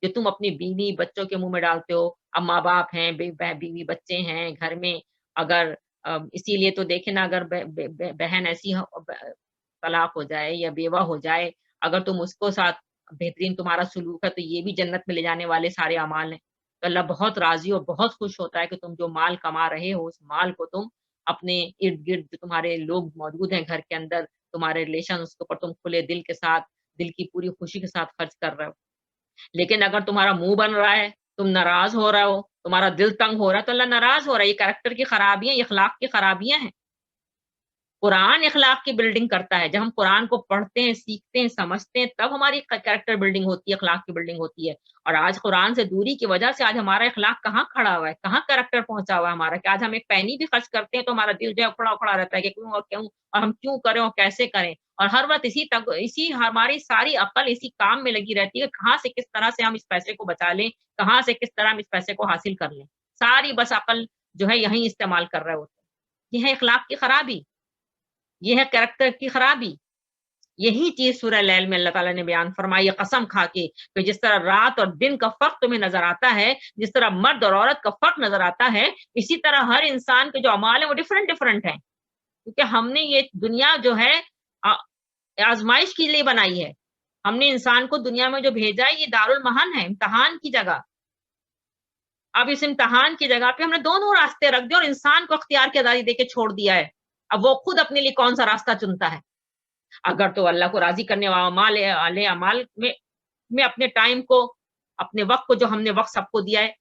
[SPEAKER 1] جو تم اپنی بیوی بچوں کے منہ میں ڈالتے ہو۔ اب ماں باپ ہیں، بیوی بچے ہیں گھر میں، اگر اسی لیے تو دیکھیں نا، اگر بہن ایسی طلاق ہو جائے یا بیوہ ہو جائے، اگر تم اس کو ساتھ بہترین تمہارا سلوک ہے تو یہ بھی جنت میں لے جانے والے سارے اعمال ہیں۔ تو اللہ بہت راضی اور بہت خوش ہوتا ہے کہ تم جو مال کما رہے ہو اس مال کو تم اپنے ارد گرد جو تمہارے لوگ موجود ہیں گھر کے اندر تمہارے ریلیشن اس کے اوپر تم کھلے دل کے ساتھ، دل کی پوری خوشی کے ساتھ خرچ کر رہے ہو. لیکن اگر تمہارا منہ بن رہا ہے، تم ناراض ہو رہے ہو، تمہارا دل تنگ ہو رہا ہے، تو اللہ ناراض ہو رہا ہے. یہ کریکٹر کی خرابیاں، یہ اخلاق کی خرابیاں ہیں. قرآن اخلاق کی بلڈنگ کرتا ہے. جب ہم قرآن کو پڑھتے ہیں، سیکھتے ہیں، سمجھتے ہیں، تب ہماری کریکٹر بلڈنگ ہوتی ہے، اخلاق کی بلڈنگ ہوتی ہے. اور آج قرآن سے دوری کی وجہ سے آج ہمارا اخلاق کہاں کھڑا ہوا ہے، کہاں کریکٹر پہنچا ہوا ہے ہمارا، کہ آج ہم ایک پینی بھی خرچ کرتے ہیں تو ہمارا دل جو ہے اکھڑا اکھڑا رہتا ہے کہ کیوں اور کیوں، اور ہم کیوں کریں اور کیسے کریں. اور ہر وقت اسی ہماری ساری عقل اسی کام میں لگی رہتی ہے، کہاں سے کس طرح سے ہم اس پیسے کو بچا لیں، کہاں سے کس طرح ہم اس پیسے کو حاصل کر لیں. ساری بس عقل جو ہے یہیں استعمال کر رہے ہوتے ہیں. یہ ہے اخلاق کی خرابی، یہ ہے کریکٹر کی خرابی. یہی چیز سورہ لیل میں اللہ تعالیٰ نے بیان فرمائی ہے قسم کھا کے کہ جس طرح رات اور دن کا فرق تمہیں نظر آتا ہے، جس طرح مرد اور عورت کا فرق نظر آتا ہے، اسی طرح ہر انسان کے جو اعمال ہیں وہ ڈفرنٹ ڈفرنٹ ہیں. کیونکہ ہم نے یہ دنیا جو ہے آزمائش کے لیے بنائی ہے. ہم نے انسان کو دنیا میں جو بھیجا ہے یہ دارالمحن ہے، امتحان کی جگہ. اب اس امتحان کی جگہ پہ ہم نے دونوں راستے رکھ دیے اور انسان کو اختیار کی آزادی دے کے چھوڑ دیا ہے. اب وہ خود اپنے لیے کون سا راستہ چنتا ہے. اگر تو اللہ کو راضی کرنے والے اعمال میں اپنے ٹائم کو، اپنے وقت کو، جو ہم نے وقت سب کو دیا ہے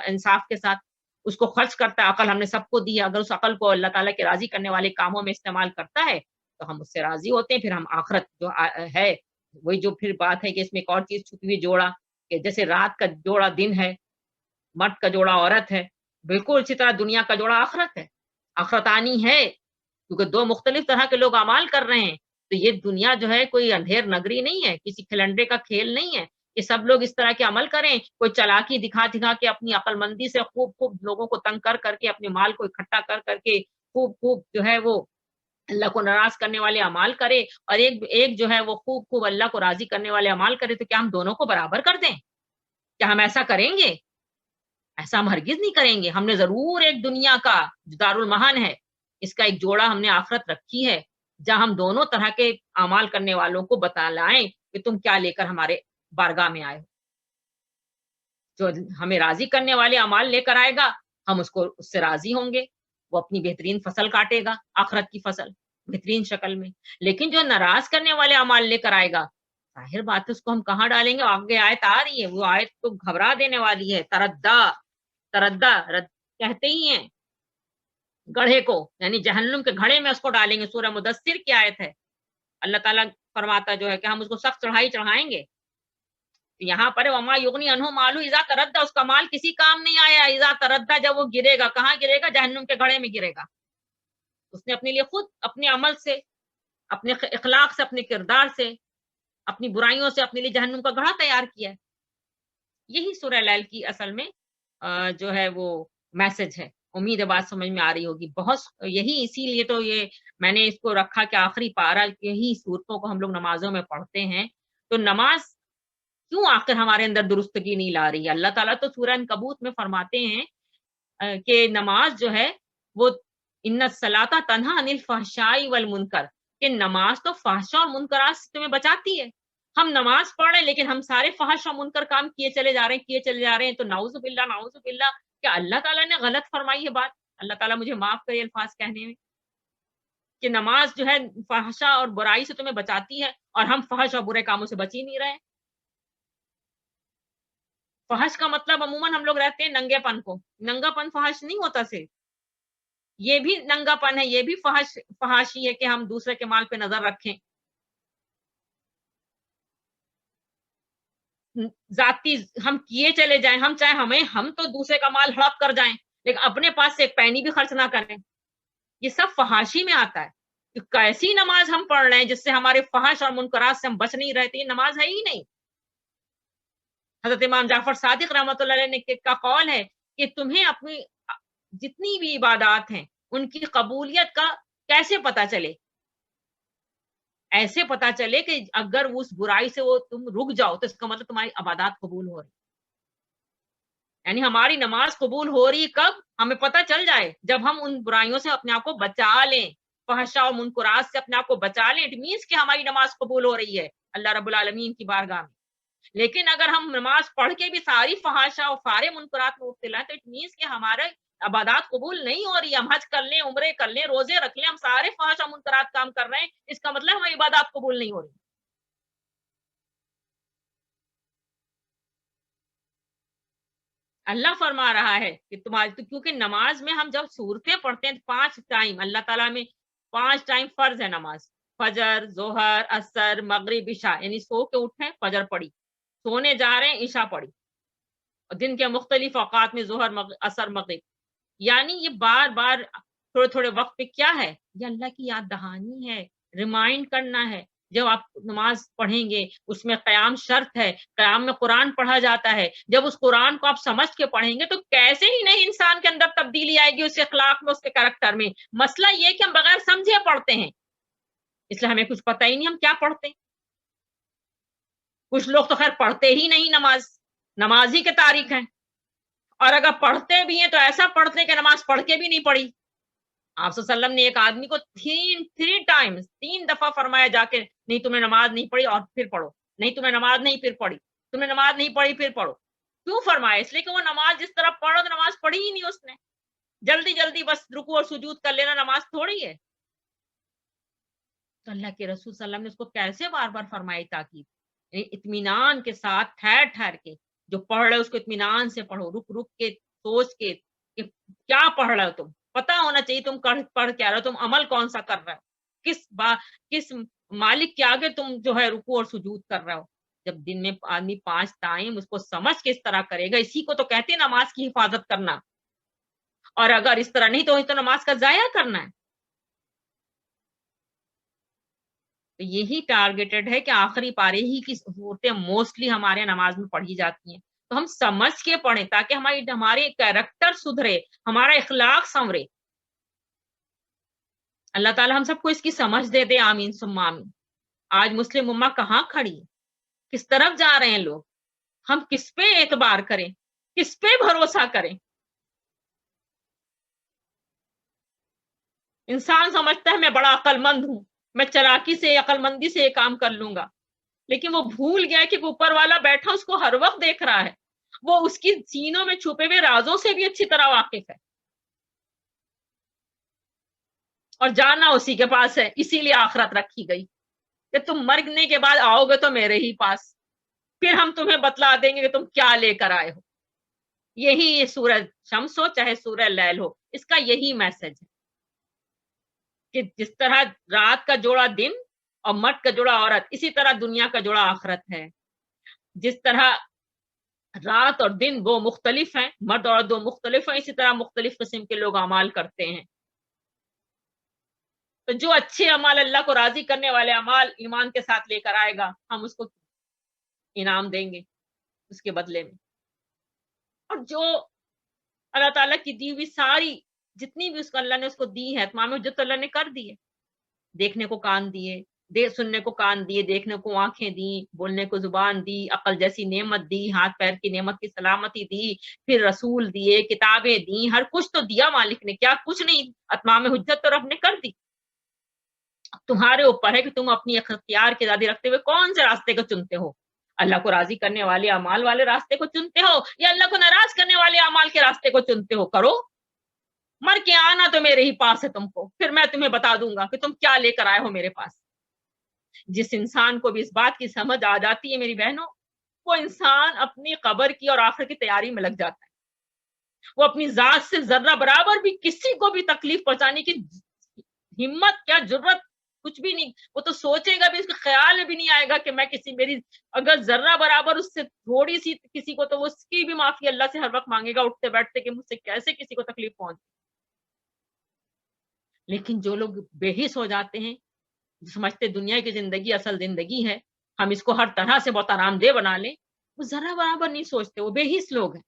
[SPEAKER 1] انصاف کے ساتھ، اس کو خرچ کرتا ہے. عقل ہم نے سب کو دی ہے. اگر اس عقل کو اللہ تعالیٰ کے راضی کرنے والے کاموں میں استعمال کرتا ہے تو ہم اس سے راضی ہوتے ہیں. پھر ہم آخرت جو ہے وہی جو پھر بات ہے کہ اس میں ایک اور چیز چھپی ہوئی جوڑا، کہ جیسے رات کا جوڑا دن ہے، مرد کا جوڑا عورت ہے، بالکل اسی طرح دنیا کا جوڑا آخرت ہے. آخرت آنی ہے کیونکہ دو مختلف طرح کے لوگ اعمال کر رہے ہیں. تو یہ دنیا جو ہے کوئی اندھیر نگری نہیں ہے، کسی کھلنڈے کا کھیل نہیں ہے کہ سب لوگ اس طرح کے عمل کریں. کوئی چالاکی دکھا دکھا کے اپنی عقل مندی سے خوب خوب لوگوں کو تنگ کر کر کے، اپنے مال کو اکٹھا کر کر کے خوب خوب جو ہے وہ اللہ کو ناراض کرنے والے اعمال کرے، اور ایک جو ہے وہ خوب خوب اللہ کو راضی کرنے والے اعمال کرے. تو کیا ہم دونوں کو برابر کر دیں؟ کیا ہم ایسا کریں گے؟ ایسا ہم ہرگز نہیں کریں گے. ہم نے ضرور ایک دنیا کا جو دارالمحن ہے، اس کا ایک جوڑا ہم نے آخرت رکھی ہے، جہاں ہم دونوں طرح کے اعمال کرنے والوں کو بتا لائیں کہ تم کیا لے کر ہمارے بارگاہ میں آئے ہو. جو ہمیں راضی کرنے والے اعمال لے کر آئے گا، ہم اس سے راضی ہوں گے. وہ اپنی بہترین فصل کاٹے گا، آخرت کی فصل بہترین شکل میں. لیکن جو ناراض کرنے والے اعمال لے کر آئے گا، ظاہر بات ہے اس کو ہم کہاں ڈالیں گے. آگے آیت آ رہی ہے، وہ آیت تو گھبرا دینے والی ہے. تردہ کہتے ہی ہیں گڑھے کو، یعنی جہنم کے گھڑے میں اس کو ڈالیں گے. سورہ مدثر کی آیت ہے. اللہ تعالیٰ فرماتا جو ہے کہ ہم اس کو سخت چڑھائی چڑھائیں گے. یہاں پر وما یغنی عنہ مالہ اذا تردہ، اس کا مال کسی کام نہیں آیا. اذا تردہ، جب وہ گرے گا، کہاں گرے گا؟ جہنم کے گھڑے میں گرے گا. اس نے اپنے لیے خود اپنے عمل سے، اپنے اخلاق سے، اپنے کردار سے، اپنی برائیوں سے اپنے لیے جہنم کا گڑھا تیار کیا ہے. یہی سورہ لیل کی اصل میں جو ہے وہ میسج ہے. امید ہے بات سمجھ میں آ رہی ہوگی. بہت یہی اسی لیے تو یہ میں نے اس کو رکھا کہ آخری پارہ یہی صورتوں کو ہم لوگ نمازوں میں پڑھتے ہیں. تو نماز کیوں آخر ہمارے اندر درستگی نہیں لا رہی ہے؟ اللہ تعالیٰ تو سورہ عنکبوت میں فرماتے ہیں کہ نماز جو ہے وہ ان الصلاۃ تنہی عن الفحشاء والمنکر، کہ نماز تو فحشا اور منکرات سے تمہیں بچاتی ہے. ہم نماز پڑھ رہے ہیں لیکن ہم سارے فحش اور منکر کام کیے چلے جا رہے ہیں. تو نعوذ باللہ نعوذ باللہ. کیا اللہ تعالیٰ نے غلط فرمائی ہے بات؟ اللہ تعالیٰ مجھے معاف کرے الفاظ کہنے میں، کہ نماز جو ہے فحشا اور برائی سے تمہیں بچاتی ہے، اور ہم فحش اور برے کاموں سے بچ ہی نہیں رہے. فحش کا مطلب عموماً ہم لوگ رہتے ہیں ننگے پن کو. ننگا پن فحش نہیں ہوتا. صرف یہ بھی ننگا پن ہے، یہ بھی فحاشی ہے کہ ہم دوسرے کے مال پہ نظر رکھیں. ذاتی ہم کیے چلے جائیں، ہم چاہے ہم تو دوسرے کا مال ہڑپ کر جائیں لیکن اپنے پاس سے ایک پینی بھی خرچ نہ کریں. یہ سب فحاشی میں آتا ہے. کہ کیسی نماز ہم پڑھ رہے ہیں جس سے ہمارے فحش اور منکرات سے ہم بچ نہیں رہتے. یہ نماز ہے ہی نہیں. حضرت امام جعفر صادق رحمۃ اللہ علیہ کا قول ہے کہ تمہیں اپنی جتنی بھی عبادات ہیں ان کی قبولیت کا کیسے پتا چلے؟ ایسے پتا چلے کہ اگر اس برائی سے وہ تم رک جاؤ تو اس کا مطلب تمہاری عبادات قبول ہو رہی. یعنی ہماری نماز قبول ہو رہی کب؟ ہمیں پتہ چل جائے جب ہم ان برائیوں سے اپنے آپ کو بچا لیں، فحشاء و منکرات سے اپنے آپ کو بچا لیں. اٹ مینس کہ ہماری نماز قبول ہو رہی ہے اللہ رب العالمین کی بارگاہ میں. لیکن اگر ہم نماز پڑھ کے بھی ساری فحشاء و سارے منکرات میں مبتلا ہیں تو اٹ مینس کہ ہمارے عبادات قبول نہیں ہو رہی. ہم حج کر لیں، عمرے کر لیں، روزے رکھ لیں، ہم سارے فحش اور منکرات کام کر رہے ہیں، اس کا مطلب ہماری عبادات قبول نہیں ہو رہی. اللہ فرما رہا ہے کہ تمہاری، کیونکہ نماز میں ہم جب صورتیں پڑھتے ہیں 5 ٹائم اللہ تعالیٰ میں 5 ٹائم فرض ہے نماز. فجر، ظہر، عصر، مغرب، عشاء. یعنی سو کے اٹھے فجر پڑھی، سونے جا رہے ہیں عشاء پڑھی، اور دن کے مختلف اوقات میں ظہر، عصر، مغرب. یعنی یہ بار بار تھوڑے تھوڑے وقت پہ کیا ہے، یہ اللہ کی یاد دہانی ہے، ریمائنڈ کرنا ہے. جب آپ نماز پڑھیں گے اس میں قیام شرط ہے، قیام میں قرآن پڑھا جاتا ہے. جب اس قرآن کو آپ سمجھ کے پڑھیں گے تو کیسے ہی نہیں انسان کے اندر تبدیلی آئے گی، اس کے اخلاق میں، اس کے کریکٹر میں. مسئلہ یہ کہ ہم بغیر سمجھے پڑھتے ہیں، اس لیے ہمیں کچھ پتہ ہی نہیں ہم کیا پڑھتے ہیں. کچھ لوگ تو خیر پڑھتے ہی نہیں نماز، نماز ہی کے تاریخ ہیں، اور اگر پڑھتے بھی ہیں تو ایسا پڑھتے ہیں کہ نماز پڑھ کے بھی نہیں پڑھی. آپ صلی اللہ علیہ وسلم نے ایک آدمی کو 3 دفعہ فرمایا جا کے، نہیں تم نے نماز نہیں پڑھی اور پھر پڑھو، نہیں تم نے نماز نہیں پھر پڑھی، تم نے نماز نہیں پڑھی پھر پڑھو. کیوں فرمایا؟ اس لیے کہ وہ نماز جس طرح پڑھو تو نماز پڑھی ہی نہیں اس نے. جلدی جلدی بس رکوع اور سجود کر لینا نماز تھوڑی ہے. تو اللہ کے رسول صلی اللہ علیہ وسلم نے اس کو کیسے بار بار فرمائی تاکید، اطمینان کے ساتھ ٹھہر ٹھہر کے جو پڑھ رہے اس کو اطمینان سے پڑھو، رک رک کے سوچ کے کہ کیا پڑھ رہے ہو. تم پتا ہونا چاہیے تم پڑھ کیا رہے ہو، تم عمل کون سا کر رہے ہو، کس مالک کے آگے تم جو ہے رکوع اور سجود کر رہے ہو. جب دن میں آدمی 5 ٹائم اس کو سمجھ کے اس طرح کرے گا، اسی کو تو کہتے ہیں نماز کی حفاظت کرنا. اور اگر اس طرح نہیں تو نماز کا ضائع کرنا ہے. تو یہی ٹارگیٹڈ ہے کہ آخری پارے ہی کی صورتیں موسٹلی ہمارے نماز میں پڑھی جاتی ہیں. تو ہم سمجھ کے پڑھیں تاکہ ہمارے کیریکٹر سدھرے، ہمارا اخلاق سنورے. اللہ تعالی ہم سب کو اس کی سمجھ دے دے. آمین ثم آمین. آج مسلم امہ کہاں کھڑی ہے، کس طرف جا رہے ہیں لوگ، ہم کس پہ اعتبار کریں، کس پہ بھروسہ کریں. انسان سمجھتا ہے میں بڑا عقل مند ہوں، میں چلاکی سے، عقل مندی سے یہ کام کر لوں گا، لیکن وہ بھول گیا کہ اوپر والا بیٹھا اس کو ہر وقت دیکھ رہا ہے، وہ اس کی سینوں میں چھپے ہوئے رازوں سے بھی اچھی طرح واقف ہے، اور جانا اسی کے پاس ہے. اسی لیے آخرت رکھی گئی کہ تم مرنے کے بعد آؤ گے تو میرے ہی پاس، پھر ہم تمہیں بتلا دیں گے کہ تم کیا لے کر آئے ہو. یہی سورہ شمس ہو چاہے سورہ لیل ہو، اس کا یہی میسج ہے کہ جس طرح رات کا جوڑا دن اور مرد کا جوڑا عورت، اسی طرح دنیا کا جوڑا آخرت ہے. جس طرح رات اور دن وہ مختلف ہیں، مرد اور عورت دو مختلف ہیں، اسی طرح مختلف قسم کے لوگ اعمال کرتے ہیں. تو جو اچھے اعمال، اللہ کو راضی کرنے والے اعمال ایمان کے ساتھ لے کر آئے گا، ہم اس کو انعام دیں گے اس کے بدلے میں. اور جو اللہ تعالیٰ کی دی ہوئی ساری جتنی بھی اس کو اللہ نے اس کو دی ہے، تمام حجت اللہ نے کر دی ہے. دیکھنے کو کان دیے، سننے کو کان دیے، دیکھنے کو آنکھیں دی، بولنے کو زبان دی، عقل جیسی نعمت دی، ہاتھ پیر کی نعمت کی سلامتی دی، پھر رسول دیے، کتابیں دی، ہر کچھ تو دیا مالک نے. کیا کچھ نہیں، اتمام حجت تو رب نے کر دی. تمہارے اوپر ہے کہ تم اپنی اختیار کی آزادی رکھتے ہوئے کون سے راستے کو چنتے ہو. اللہ کو راضی کرنے والے اعمال والے راستے کو چنتے ہو، یا اللہ کو ناراض کرنے والے اعمال کے راستے کو چنتے ہو. کرو، مر کے آنا تو میرے ہی پاس ہے تم کو، پھر میں تمہیں بتا دوں گا کہ تم کیا لے کر آئے ہو میرے پاس. جس انسان کو بھی اس بات کی سمجھ آ جاتی ہے میری بہنوں، وہ انسان اپنی قبر کی اور آخرت کی تیاری میں لگ جاتا ہے. وہ اپنی ذات سے ذرہ برابر بھی کسی کو بھی تکلیف پہنچانے کی ہمت، کیا جرت، کچھ بھی نہیں. وہ تو سوچے گا بھی، اس کے خیال میں بھی نہیں آئے گا کہ میں میری اگر ذرہ برابر اس سے تھوڑی سی کسی کو، تو اس کی بھی معافی اللہ سے ہر وقت مانگے گا اٹھتے بیٹھتے کہ مجھ سے کیسے کسی کو تکلیف پہنچ. لیکن جو لوگ بے حس ہو جاتے ہیں، سمجھتے دنیا کی زندگی اصل زندگی ہے، ہم اس کو ہر طرح سے بہت آرام دہ بنا لیں، وہ ذرا برابر نہیں سوچتے، وہ بے حس لوگ ہیں.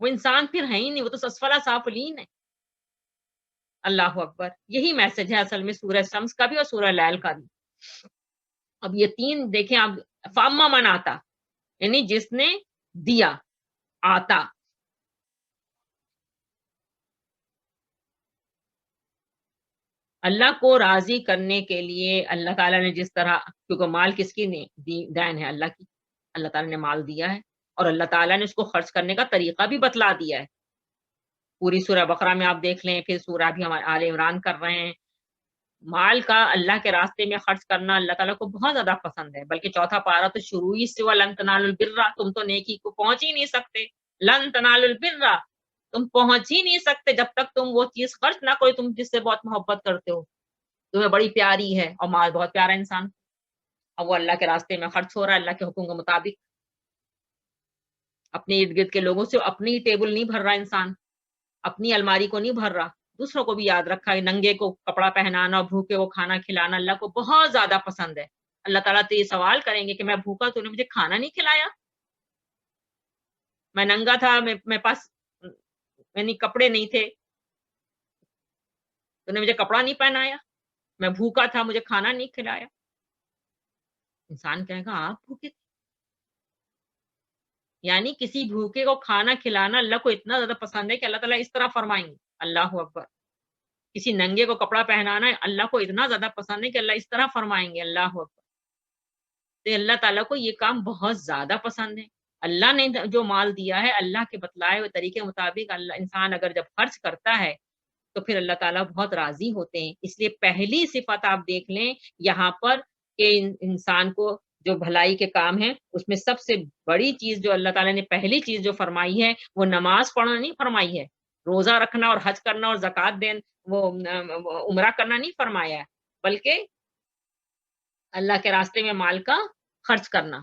[SPEAKER 1] وہ انسان پھر ہے ہی نہیں، وہ تو اسفل سافلین ہے. اللہ اکبر. یہی میسج ہے اصل میں سورہ شمس کا بھی اور سورہ لیل کا بھی. اب یہ 3 دیکھیں آپ، فاما من آتا، یعنی جس نے دیا، آتا. اللہ کو راضی کرنے کے لیے اللہ تعالیٰ نے جس طرح، کیونکہ مال کس کی دین ہے؟ اللہ کی. اللہ تعالیٰ نے مال دیا ہے، اور اللہ تعالیٰ نے اس کو خرچ کرنے کا طریقہ بھی بتلا دیا ہے. پوری سورہ بقرہ میں آپ دیکھ لیں، پھر سورہ بھی ہم آل عمران کر رہے ہیں. مال کا اللہ کے راستے میں خرچ کرنا اللہ تعالیٰ کو بہت زیادہ پسند ہے. بلکہ چوتھا پارہ تو شروع ہی سے لن تنالوا البر، تم تو نیکی کو پہنچ ہی نہیں سکتے. لن تنالوا البر، تم پہنچ ہی نہیں سکتے جب تک تم وہ چیز خرچ نہ کرو تم جس سے بہت محبت کرتے ہو، تمہیں بڑی پیاری ہے. اور مال بہت پیارا انسان، اور وہ اللہ کے راستے میں خرچ ہو رہا ہے اللہ کے حکم کے مطابق. اپنے ارد گرد کے لوگوں سے اپنی ٹیبل نہیں بھر رہا انسان، اپنی الماری کو نہیں بھر رہا، دوسروں کو بھی یاد رکھا ہے. ننگے کو کپڑا پہنانا، بھوکے کو کھانا کھلانا اللہ کو بہت زیادہ پسند ہے. اللہ تعالیٰ تو یہ سوال کریں گے کہ میں بھوکا تو نے مجھے کھانا نہیں کھلایا، میں ننگا تھا، میرے پاس یعنی کپڑے نہیں تھے تو نے مجھے کپڑا نہیں پہنایا، میں بھوکا تھا مجھے کھانا نہیں کھلایا. انسان کہے گا آپ بھوکے تھے؟ یعنی کسی بھوکے کو کھانا کھلانا اللہ کو اتنا زیادہ پسند ہے کہ اللہ تعالیٰ اس طرح فرمائیں گے. اللہ اکبر. کسی ننگے کو کپڑا پہنانا اللہ کو اتنا زیادہ پسند ہے کہ اللہ اس طرح فرمائیں گے. اللہ اکبر. تو اللہ تعالیٰ کو یہ کام بہت زیادہ پسند ہے. اللہ نے جو مال دیا ہے اللہ کے بتلائے ہوئے طریقے کے مطابق اللہ انسان اگر جب خرچ کرتا ہے تو پھر اللہ تعالیٰ بہت راضی ہوتے ہیں. اس لیے پہلی صفت آپ دیکھ لیں یہاں پر کہ انسان کو جو بھلائی کے کام ہیں اس میں سب سے بڑی چیز جو اللہ تعالیٰ نے پہلی چیز جو فرمائی ہے وہ نماز پڑھنا نہیں فرمائی ہے، روزہ رکھنا اور حج کرنا اور زکوٰۃ دینا وہ عمرہ کرنا نہیں فرمایا ہے، بلکہ اللہ کے راستے میں مال کا خرچ کرنا.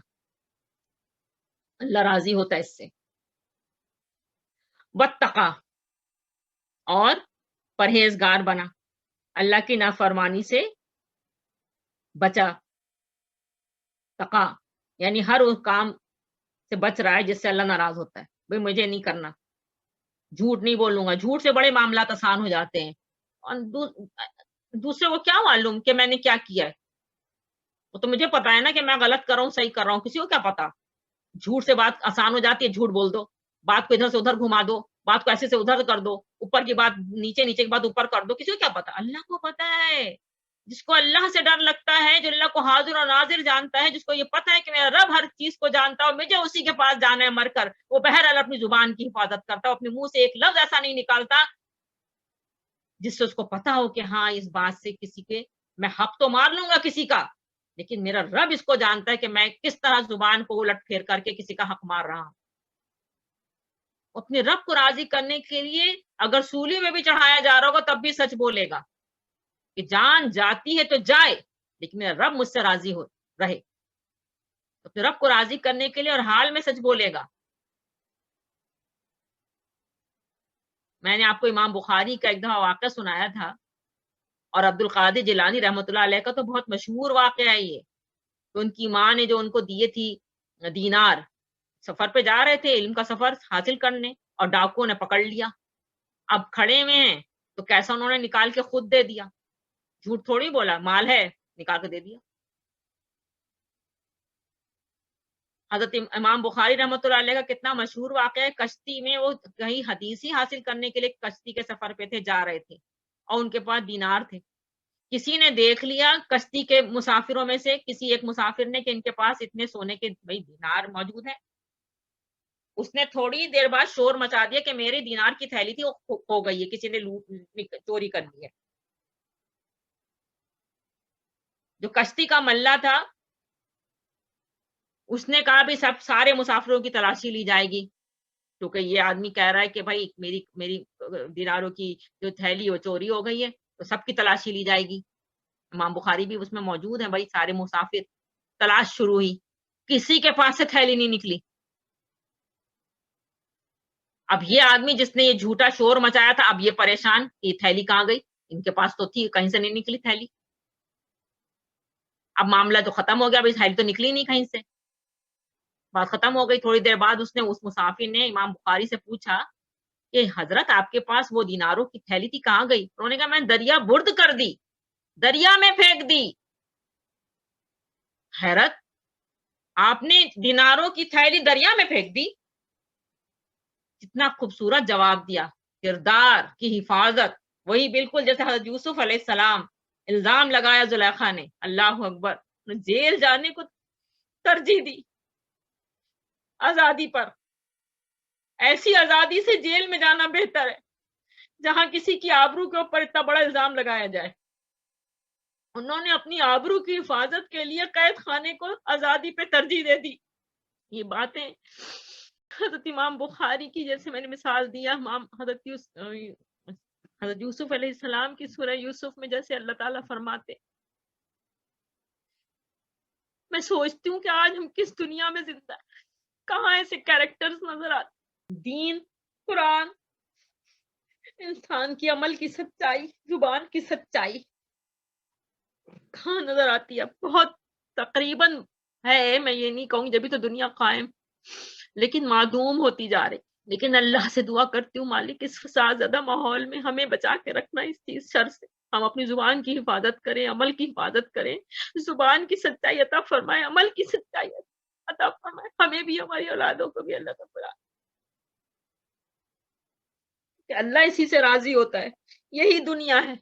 [SPEAKER 1] اللہ راضی ہوتا ہے اس سے. واتقا، اور پرہیزگار بنا، اللہ کی نافرمانی سے بچا. تقا یعنی ہر اس کام سے بچ رہا ہے جس سے اللہ ناراض ہوتا ہے. بھئی مجھے نہیں کرنا، جھوٹ نہیں بولوں گا. جھوٹ سے بڑے معاملات آسان ہو جاتے ہیں، اور دوسرے کو کیا معلوم کہ میں نے کیا کیا ہے، وہ تو مجھے پتا ہے نا کہ میں غلط کر رہا ہوں صحیح کر رہا ہوں، کسی کو کیا پتا. جھوٹ سے بات آسان ہو جاتی ہے، جھوٹ بول دو، بات کو ادھر سے ادھر گھما دو، بات کو ایسے سے ادھر کر دو، اوپر کی بات نیچے، نیچے کی بات اوپر کر دو. کسی کو کیا پتا؟ اللہ کو پتا ہے. جس کو اللہ سے ڈر لگتا ہے، جو اللہ کو حاضر اور ناظر جانتا ہے، جس کو یہ پتا ہے کہ میرا رب ہر چیز کو جانتا ہے اور مجھے اسی کے پاس جانا ہے مر کر، وہ بہرحال اپنی زبان کی حفاظت کرتا ہے، اپنے منہ سے ایک لفظ ایسا نہیں نکالتا جس سے اس کو پتا ہو کہ ہاں اس بات سے کسی کے میں حق تو مار لوں گا کسی کا، لیکن میرا رب اس کو جانتا ہے کہ میں کس طرح زبان کو الٹ پھیر کر کے کسی کا حق مار رہا ہوں. اپنے رب کو راضی کرنے کے لیے اگر سولی میں بھی چڑھایا جا رہا ہوگا تب بھی سچ بولے گا کہ جان جاتی ہے تو جائے لیکن میرا رب مجھ سے راضی ہو رہے. اپنے رب کو راضی کرنے کے لیے اور حال میں سچ بولے گا. میں نے آپ کو امام بخاری کا ایک دفعہ واقعہ سنایا تھا، اور عبد القادر جیلانی رحمۃ اللہ علیہ کا تو بہت مشہور واقعہ ہے یہ. تو ان کی ماں نے جو ان کو دیے تھی دینار، سفر پہ جا رہے تھے علم کا سفر حاصل کرنے، اور ڈاکوؤں نے پکڑ لیا. اب کھڑے ہوئے ہیں تو کیسا انہوں نے نکال کے خود دے دیا، جھوٹ تھوڑی بولا، مال ہے نکال کے دے دیا. حضرت امام بخاری رحمۃ اللہ علیہ کا کتنا مشہور واقعہ ہے. کشتی میں وہ کہیں حدیث ہی حاصل کرنے کے لیے کشتی کے سفر پہ تھے، جا رہے تھے، اور ان کے پاس دینار تھے. کسی نے دیکھ لیا کشتی کے مسافروں میں سے کسی ایک مسافر نے کہ ان کے پاس اتنے سونے کے بھائی دینار موجود ہیں. اس نے تھوڑی دیر بعد شور مچا دیا کہ میرے دینار کی تھیلی تھی وہ کھو گئی ہے، کسی نے لوٹ چوری کر لی ہے. جو کشتی کا ملہ تھا اس نے کہا بھی سب سارے مسافروں کی تلاشی لی جائے گی، کیونکہ یہ آدمی کہہ رہا ہے کہ بھائی میری دیناروں کی جو تھیلی وہ چوری ہو گئی ہے، تو سب کی تلاشی لی جائے گی. امام بخاری بھی اس میں موجود ہیں. بھائی سارے مسافر، تلاش شروع ہوئی، کسی کے پاس سے تھیلی نہیں نکلی. اب یہ آدمی جس نے یہ جھوٹا شور مچایا تھا اب یہ پریشان کہ یہ تھیلی کہاں گئی، ان کے پاس تو تھی کہیں سے نہیں نکلی تھیلی. اب معاملہ تو ختم ہو گیا، اب تھیلی تو نکلی نہیں کہیں سے، بات ختم ہو گئی. تھوڑی دیر بعد اس مسافر نے امام بخاری سے پوچھا کہ حضرت آپ کے پاس وہ دیناروں کی تھیلی تھی کہاں گئی؟ انہوں نے کہا میں دریا برد کر دی، دریا میں پھینک دی. حیرت، آپ نے دیناروں کی تھیلی دریا میں پھینک دی؟ کتنا خوبصورت جواب دیا. کردار کی حفاظت، وہی بالکل جیسے حضرت یوسف علیہ السلام الزام لگایا زلیخا نے، اللہ اکبر، جیل جانے کو ترجیح دی آزادی پر. ایسی آزادی سے جیل میں جانا بہتر ہے. جہاں کسی کی آبرو کے اوپر اتنا بڑا الزام لگایا جائے. انہوں نے اپنی آبرو کی حفاظت کے لیے قید خانے کو آزادی پہ ترجیح دے دی. یہ باتیں حضرت امام بخاری کی، جیسے میں نے مثال دیا، حضرت یوسف علیہ السلام کی سورہ یوسف میں جیسے اللہ تعالیٰ فرماتے. میں سوچتی ہوں کہ آج ہم کس دنیا میں زندہ ہیں، کہاں ایسے کیریکٹرز نظر آتے. دین، قرآن، انسان کی عمل کی سچائی، زبان کی سچائی کہاں نظر آتی ہے؟ بہت تقریباً ہے، میں یہ نہیں کہوں جبھی تو دنیا قائم، لیکن معدوم ہوتی جا رہی. لیکن اللہ سے دعا کرتی ہوں مالک اس فساد زدہ ماحول میں ہمیں بچا کے رکھنا اس چیز شر سے. ہم اپنی زبان کی حفاظت کریں، عمل کی حفاظت کریں، زبان کی سچائی عطا فرمائے، عمل کی سچائی عطا فرمائے ہمیں بھی، ہماری اولادوں کو بھی. اللہ تعالیٰ کہ اللہ اسی سے راضی ہوتا ہے. یہی دنیا ہے.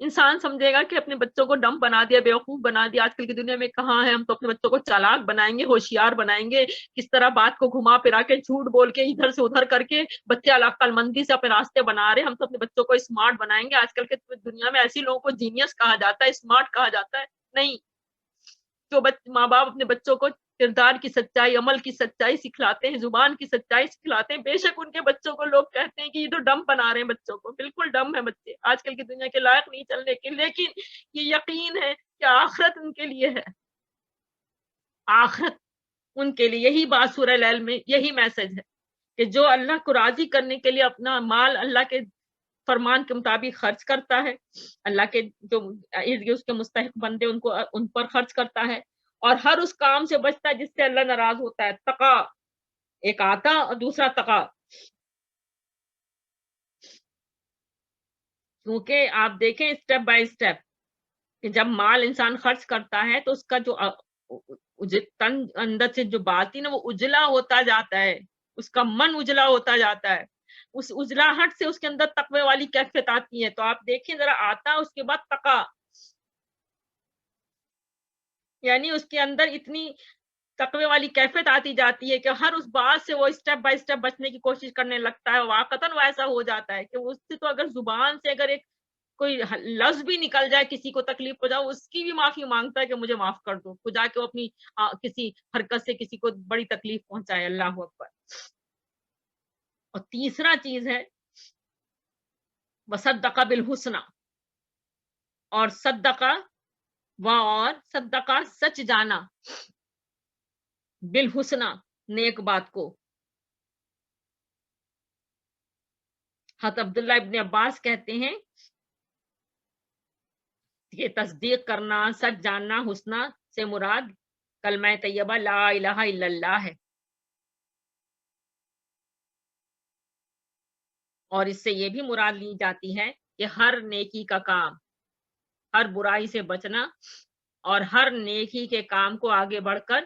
[SPEAKER 1] انسان سمجھے گا کہ اپنے بچوں کو ڈم بنا دیا، بیوقوف بنا دیا. آج کل کی دنیا میں کہاں ہے؟ ہم تو اپنے بچوں کو چالاک بنائیں گے، ہوشیار بنائیں گے، کس طرح بات کو گھما پھرا کے، جھوٹ بول کے، ادھر سے ادھر کر کے بچے عقل مندی سے اپنے راستے بنا رہے. ہم تو اپنے بچوں کو اسمارٹ بنائیں گے. آج کل کے دنیا میں ایسی لوگوں کو جینیس کہا جاتا ہے، اسمارٹ کہا جاتا ہے. نہیں، جو ماں باپ اپنے بچوں کو کردار کی سچائی، عمل کی سچائی سکھلاتے ہیں، زبان کی سچائی سکھلاتے ہیں، بے شک ان کے بچوں کو لوگ کہتے ہیں کہ یہ تو ڈم بنا رہے ہیں بچوں کو. بالکل ڈم ہے بچے، آج کل کی دنیا کے لائق نہیں چلنے کے. لیکن یہ یقین ہے کہ آخرت ان کے لیے ہے. آخرت ان کے لیے. یہی بات سورہ لیل میں، یہی میسج ہے کہ جو اللہ کو راضی کرنے کے لیے اپنا مال اللہ کے فرمان کے مطابق خرچ کرتا ہے، اللہ کے جو اس کے مستحق بندے ان پر خرچ کرتا ہے، اور ہر اس کام سے بچتا ہے جس سے اللہ ناراض ہوتا ہے. تقا ایک آتا اور دوسرا تقا. کیونکہ آپ دیکھیں اسٹیپ بائی اسٹیپ کہ جب مال انسان خرچ کرتا ہے تو اس کا جو تن اندر سے جو بات نا وہ اجلا ہوتا جاتا ہے، اس کا من اجلا ہوتا جاتا ہے. اس اجلاہٹ سے اس کے اندر تقوی والی کیفیت آتی ہے. تو آپ دیکھیں ذرا، آتا اس کے بعد تقا، یعنی اس کے اندر اتنی تقوی والی کیفیت آتی جاتی ہے کہ ہر اس بات سے وہ اسٹیپ بائی اسٹیپ بچنے کی کوشش کرنے لگتا ہے. واقعتاً وہ ایسا ہو جاتا ہے کہ اس سے تو اگر زبان سے اگر ایک کوئی لفظ بھی نکل جائے، کسی کو تکلیف ہو جائے، اس کی بھی معافی مانگتا ہے کہ مجھے معاف کر دو، خدا کے وہ اپنی کسی حرکت سے کسی کو بڑی تکلیف پہنچائے. اللہ اکبر. اور تیسرا چیز ہے وصدق بالحسنى، اور صدقہ اور صدقہ سچ جانا، بالحسنى نیک بات کو. حضرت عبداللہ ابن عباس کہتے ہیں کہ تصدیق کرنا، سچ جاننا، حسنہ سے مراد کلمہ طیبہ لا الہ الا اللہ ہے. اور اس سے یہ بھی مراد لی جاتی ہے کہ ہر نیکی کا کام، ہر برائی سے بچنا، اور ہر نیکی کے کام کو آگے بڑھ کر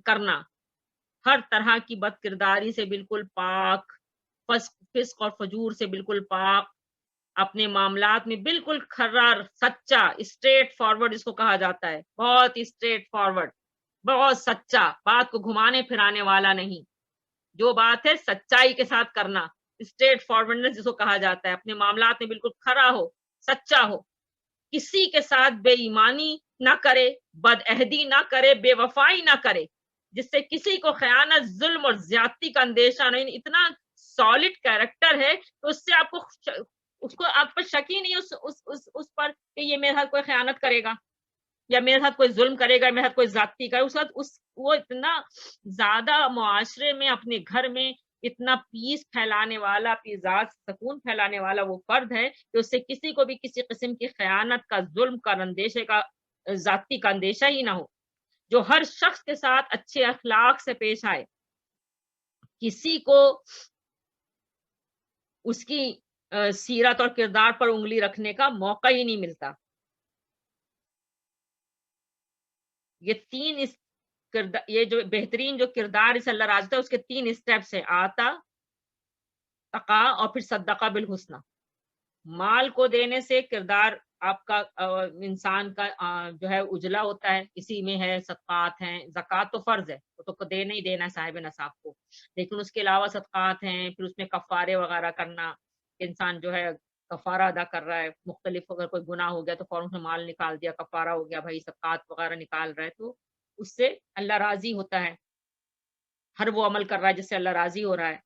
[SPEAKER 1] کرنا، ہر طرح کی بد کرداری سے بالکل پاک، فسق اور فجور سے بالکل پاک، اپنے معاملات میں بالکل کھرا، سچا، اسٹریٹ فارورڈ اس کو کہا جاتا ہے. بہت اسٹریٹ فارورڈ، بہت سچا، بات کو گھمانے پھرانے والا نہیں. جو بات ہے سچائی کے ساتھ کرنا، اسٹریٹ فارورڈنس جس کو کہا جاتا ہے. اپنے معاملات میں بالکل کھرا ہو، سچا ہو، کسی کے ساتھ بے ایمانی نہ کرے، بد عہدی نہ کرے، بے وفائی نہ کرے، جس سے کسی کو خیانت، ظلم اور زیادتی کا اندیشہ نہیں. اتنا سالڈ کیریکٹر ہے تو اس سے آپ کو آپ پر شک ہی نہیں اس پر کہ یہ میرے ساتھ کوئی خیانت کرے گا، یا میرے ساتھ کوئی ظلم کرے گا، میرے ساتھ کوئی زیادتی کرے. وہ اتنا زیادہ معاشرے میں، اپنے گھر میں اتنا پیس پھیلانے والا، اپنی ذات سکون پھیلانے والا وہ فرد ہے کہ اس سے کسی کو بھی کسی قسم کی خیانت کا، ظلم کا، اندیشے کا، ذاتی کا اندیشہ ہی نہ ہو. جو ہر شخص کے ساتھ اچھے اخلاق سے پیش آئے، کسی کو اس کی سیرت اور کردار پر انگلی رکھنے کا موقع ہی نہیں ملتا. یہ تین یہ جو بہترین جو کردار اس اللہ راضی ہے اس کے 3 اسٹیپس ہیں: آتا، تقا، اور پھر صدقہ بالحسنى. مال کو دینے سے کردار آپ کا، انسان کا جو ہے اجلا ہوتا ہے. اسی میں ہے صدقات ہیں. زکوٰۃ تو فرض ہے، وہ تو دینا ہی دینا صاحب نصاب کو، لیکن اس کے علاوہ صدقات ہیں. پھر اس میں کفارے وغیرہ کرنا، انسان جو ہے کفارہ ادا کر رہا ہے، مختلف اگر کوئی گناہ ہو گیا تو فوراً سے مال نکال دیا، کفارہ ہو گیا بھائی، زکوٰۃ وغیرہ نکال رہا ہے، تو اس سے اللہ راضی ہوتا ہے، ہر وہ عمل کر رہا ہے جس سے اللہ راضی ہو رہا ہے،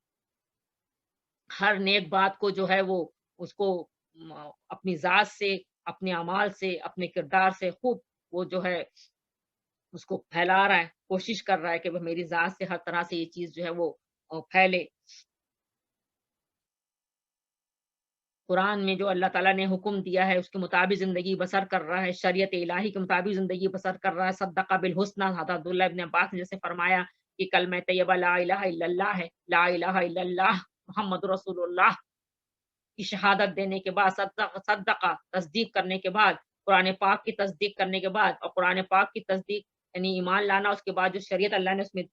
[SPEAKER 1] ہر نیک بات کو جو ہے وہ اس کو اپنی ذات سے، اپنے اعمال سے، اپنے کردار سے خوب وہ جو ہے اس کو پھیلا رہا ہے، کوشش کر رہا ہے کہ وہ میری ذات سے ہر طرح سے یہ چیز جو ہے وہ پھیلے۔ قرآن میں جو اللہ تعالیٰ نے حکم دیا ہے اس کے مطابق زندگی بسر کر رہا ہے، شریعت الہی کے مطابق زندگی بسر کر رہا ہے، صدق بالحسنی، حضرت عبداللہ ابن عباس نے جیسے فرمایا کہ کلمہ طیبہ لا الہ الا اللہ ہے، لا الہ الا اللہ محمد رسول اللہ کی شہادت دینے کے بعد، صدقہ تصدیق کرنے کے بعد، قرآن پاک کی تصدیق کرنے کے بعد، اور قرآن پاک کی تصدیق یعنی ایمان لانا، اس کے بعد جو شریعت اللہ نے اس میں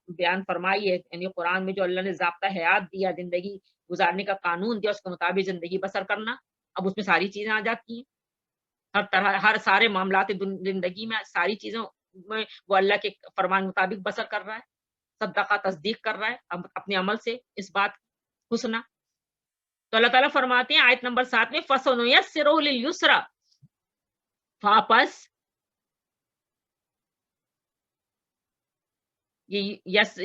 [SPEAKER 1] بیان فرمائی ہے، یعنی قرآن میں جو اللہ نے ضابطہ حیات دیا، زندگی گزارنے کا قانون دیا، اس کے مطابق زندگی بسر کرنا، اب اس میں ساری چیزیں آ جاتی ہیں، ہر طرح ہر سارے معاملات زندگی میں ساری چیزوں میں وہ اللہ کے فرمان مطابق بسر کر رہا ہے، صدقہ تصدیق کر رہا ہے اپنے عمل سے اس بات حسنہ۔ تو اللہ تعالیٰ فرماتے ہیں آیت نمبر 7 میں فَسَنُيَسِّرُهُ لِلْيُسْرَىٰ، واپس یہ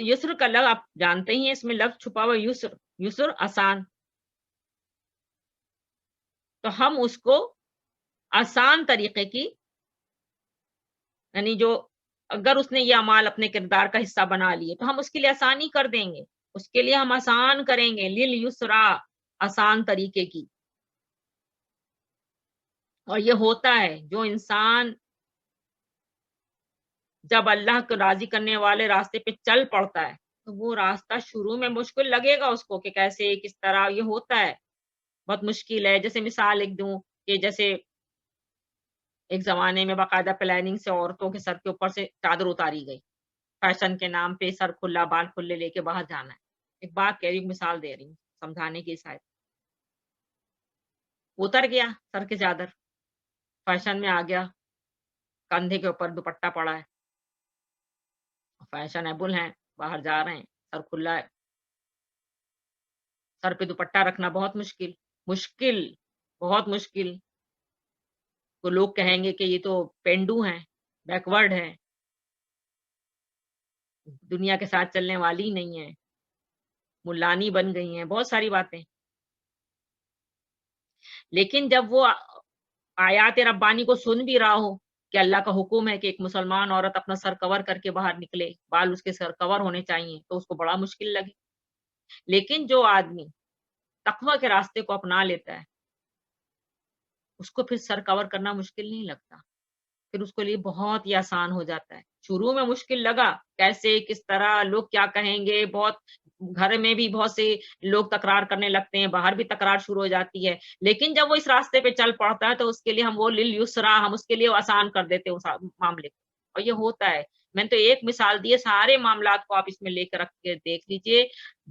[SPEAKER 1] یسر کا لفظ آپ جانتے ہی ہیں، اس میں لفظ چھپا ہوا یسر، یسر آسان، تو ہم اس کو آسان طریقے کی یعنی جو اگر اس نے یہ اعمال اپنے کردار کا حصہ بنا لیے تو ہم اس کے لیے آسانی کر دیں گے، اس کے لیے ہم آسان کریں گے، لِلْيُسْرَىٰ آسان طریقے کی۔ اور یہ ہوتا ہے جو انسان جب اللہ کو راضی کرنے والے راستے پہ چل پڑتا ہے تو وہ راستہ شروع میں مشکل لگے گا اس کو کہ کیسے کس طرح یہ ہوتا ہے، بہت مشکل ہے۔ جیسے مثال ایک دوں کہ جیسے ایک زمانے میں باقاعدہ پلاننگ سے عورتوں کے سر کے اوپر سے چادر اتاری گئی، فیشن کے نام پہ سر کھلا بال کھلے لے کے باہر جانا ہے۔ ایک بات کہہ رہی ہوں، مثال دے رہی ہوں سمجھانے کی شاید، اتر گیا سر کے چادر، فیشن میں آ گیا، کندھے کے اوپر دوپٹہ پڑا ہے، فیشنیبل ہیں، باہر جا رہے ہیں، سر کھلا ہے، سر پہ دوپٹہ رکھنا بہت مشکل، مشکل، بہت مشکل، تو لوگ کہیں گے کہ یہ تو پینڈو ہیں، بیکورڈ ہیں، دنیا کے ساتھ چلنے والی نہیں ہیں، ملانی بن گئی ہیں، بہت ساری باتیں۔ لیکن جب وہ آیات ربانی کو سن بھی رہا ہو کہ اللہ کا حکم ہے کہ ایک مسلمان عورت اپنا سر کور کر کے باہر نکلے، بال اس کے سر کور ہونے چاہیے، تو اس کو بڑا مشکل لگے۔ لیکن جو آدمی تقوی کے راستے کو اپنا لیتا ہے اس کو پھر سر کور کرنا مشکل نہیں لگتا، پھر اس کے لیے بہت ہی آسان ہو جاتا ہے۔ شروع میں مشکل لگا، کیسے کس طرح لوگ کیا کہیں گے، بہت گھر میں بھی بہت سے لوگ تکرار کرنے لگتے ہیں، باہر بھی تکرار شروع ہو جاتی ہے، لیکن جب وہ اس راستے پہ چل پڑتا ہے تو اس کے لیے ہم وہ لِلْيُسْرَىٰ ہم اس کے لیے آسان کر دیتے ہیں اس معاملے کو، اور یہ ہوتا ہے۔ میں نے تو ایک مثال دی ہے، سارے معاملات کو آپ اس میں لے کے رکھ کے دیکھ لیجئے،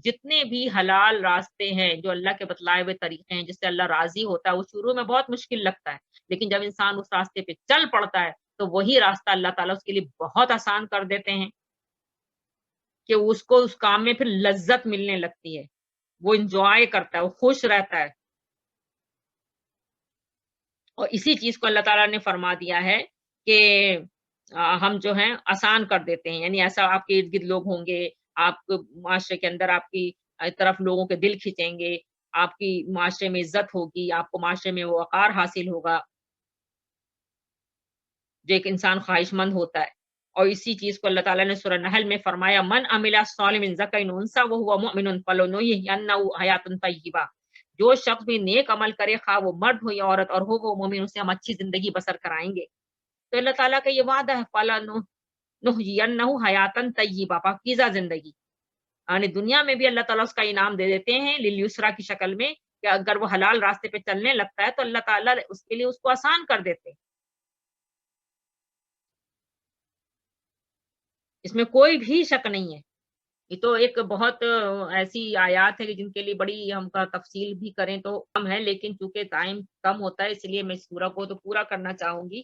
[SPEAKER 1] جتنے بھی حلال راستے ہیں جو اللہ کے بتلائے ہوئے طریقے ہیں جس سے اللہ راضی ہوتا ہے، وہ شروع میں بہت مشکل لگتا ہے، لیکن جب انسان اس راستے پہ چل پڑتا ہے تو وہی راستہ اللہ تعالیٰ اس کے لیے بہت آسان کر دیتے ہیں کہ اس کو اس کام میں پھر لذت ملنے لگتی ہے، وہ انجوائے کرتا ہے، وہ خوش رہتا ہے۔ اور اسی چیز کو اللہ تعالیٰ نے فرما دیا ہے کہ ہم جو ہیں آسان کر دیتے ہیں، یعنی ایسا آپ کے ارد گرد لوگ ہوں گے، آپ کو معاشرے کے اندر آپ کی طرف لوگوں کے دل کھینچیں گے، آپ کی معاشرے میں عزت ہوگی، آپ کو معاشرے میں وہ وقار حاصل ہوگا جو ایک انسان خواہش مند ہوتا ہے۔ اور اسی چیز کو اللہ تعالیٰ نے سورہ نحل میں فرمایا من عمل صالحا من ذکر او انثی وهو مؤمن فلنحیینہ حیاۃ طیبہ، جو شخص بھی نیک عمل کرے خواہ وہ مرد ہو یا عورت اور ہو وہ مومن، اسے ہم اچھی زندگی بسر کرائیں گے۔ تو اللہ تعالیٰ کا یہ وعدہ ہے فلنحیینہ حیاۃ طیبہ، پاکیزہ زندگی، یعنی دنیا میں بھی اللہ تعالیٰ اس کا انعام دے دیتے ہیں للیسرا کی شکل میں کہ اگر وہ حلال راستے پہ چلنے لگتا ہے تو اللہ تعالیٰ اس کے لیے اس کو آسان کر دیتے ہیں۔ اس میں کوئی بھی شک نہیں ہے، یہ تو ایک بہت ایسی آیات ہے کہ جن کے لیے بڑی ہم کا تفصیل بھی کریں تو کم ہے، لیکن چونکہ ٹائم کم ہوتا ہے اس لیے میں اس سورہ کو تو پورا کرنا چاہوں گی۔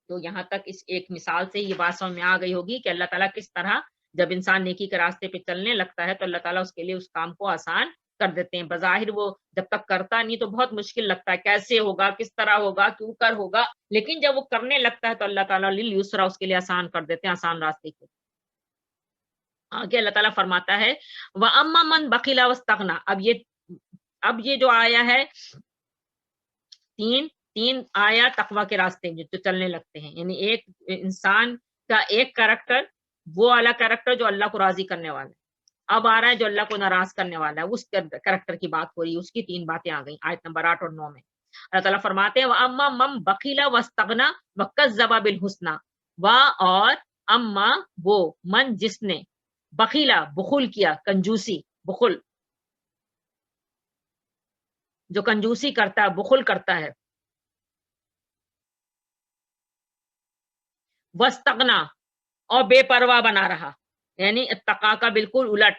[SPEAKER 1] تو یہاں تک اس ایک مثال سے یہ بات سمجھ میں آ گئی ہوگی کہ اللہ تعالیٰ کس طرح جب انسان نیکی کے راستے پہ چلنے لگتا ہے تو اللہ تعالیٰ اس کے لیے اس کام کو آسان کر دیتے ہیں. بظاہر وہ جب تک کرتا نہیں تو بہت مشکل لگتا ہے، کیسے ہوگا، کس طرح ہوگا، کیوں کر ہوگا، لیکن جب وہ کرنے لگتا ہے تو اللہ تعالیٰ للیسرا اس کے لیے آسان کر دیتے ہیں، آسان راستے کو. آگے اللہ تعالیٰ فرماتا ہے وَأَمَّا مَنْ بَخِلَ وَاسْتَغْنَىٰ. اب یہ جو آیا ہے تین آیا تقوی کے راستے میں جو چلنے لگتے ہیں، یعنی ایک انسان کا ایک کریکٹر، وہ والا کریکٹر جو اللہ کو راضی کرنے والا ہے. اب آ رہا ہے جو اللہ کو ناراض کرنے والا ہے، اس کریکٹر کی بات ہو رہی ہے. اس کی 3 باتیں آ گئیں آیت نمبر 8 اور 9 میں. اللہ تعالیٰ فرماتے ہیں وَأَمَّا مَن بَخِلَ وَاسْتَغْنَىٰ وَكَذَّبَ بِالْحُسْنَىٰ. اور اما وہ من جس نے بخیلا بخل کیا، کنجوسی، بخل جو کنجوسی کرتا ہے، بخل کرتا ہے. وستغنا اور بے پرواہ بنا رہا، یعنی اتقا کا بالکل الٹ.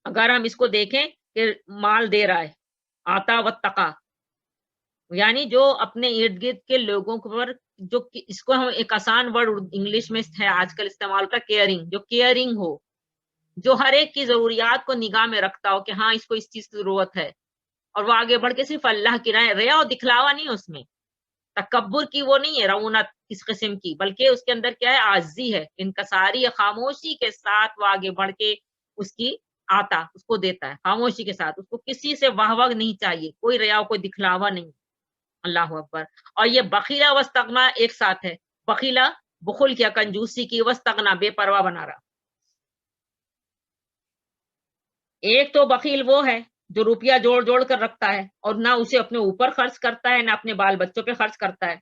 [SPEAKER 1] اگر ہم اس کو دیکھیں کہ مال دے رہا ہے، آتا واتقا، یعنی جو اپنے ارد گرد کے لوگوں پر جو اس کو ہم ایک آسان ورڈ انگلش میں ہے آج کل استعمال کا، کیئرنگ، جو کیئرنگ ہو، جو ہر ایک کی ضروریات کو نگاہ میں رکھتا ہو کہ ہاں اس کو اس چیز کی ضرورت ہے، اور وہ آگے بڑھ کے صرف اللہ کی رائے، ریا اور دکھلاوا نہیں اس میں، تکبر کی وہ نہیں ہے رعونت کس قسم کی، بلکہ اس کے اندر کیا ہے، عاجزی ہے، انکساری، خاموشی کے ساتھ وہ آگے بڑھ کے اس کی آتا، اس کو دیتا ہے خاموشی کے ساتھ. اس کو کسی سے واہ واہ نہیں چاہیے، کوئی ریا کوئی دکھلاوا نہیں. اللہ اکبر. اور یہ بخیلا وستغنا ایک ساتھ ہے. بخیلا بخل کیا، کنجوسی کی، وستغنا بے پرواہ بنا رہا. ایک تو بخیل وہ ہے جو روپیہ جوڑ جوڑ کر رکھتا ہے اور نہ اسے اپنے اوپر خرچ کرتا ہے، نہ اپنے بال بچوں پہ خرچ کرتا ہے،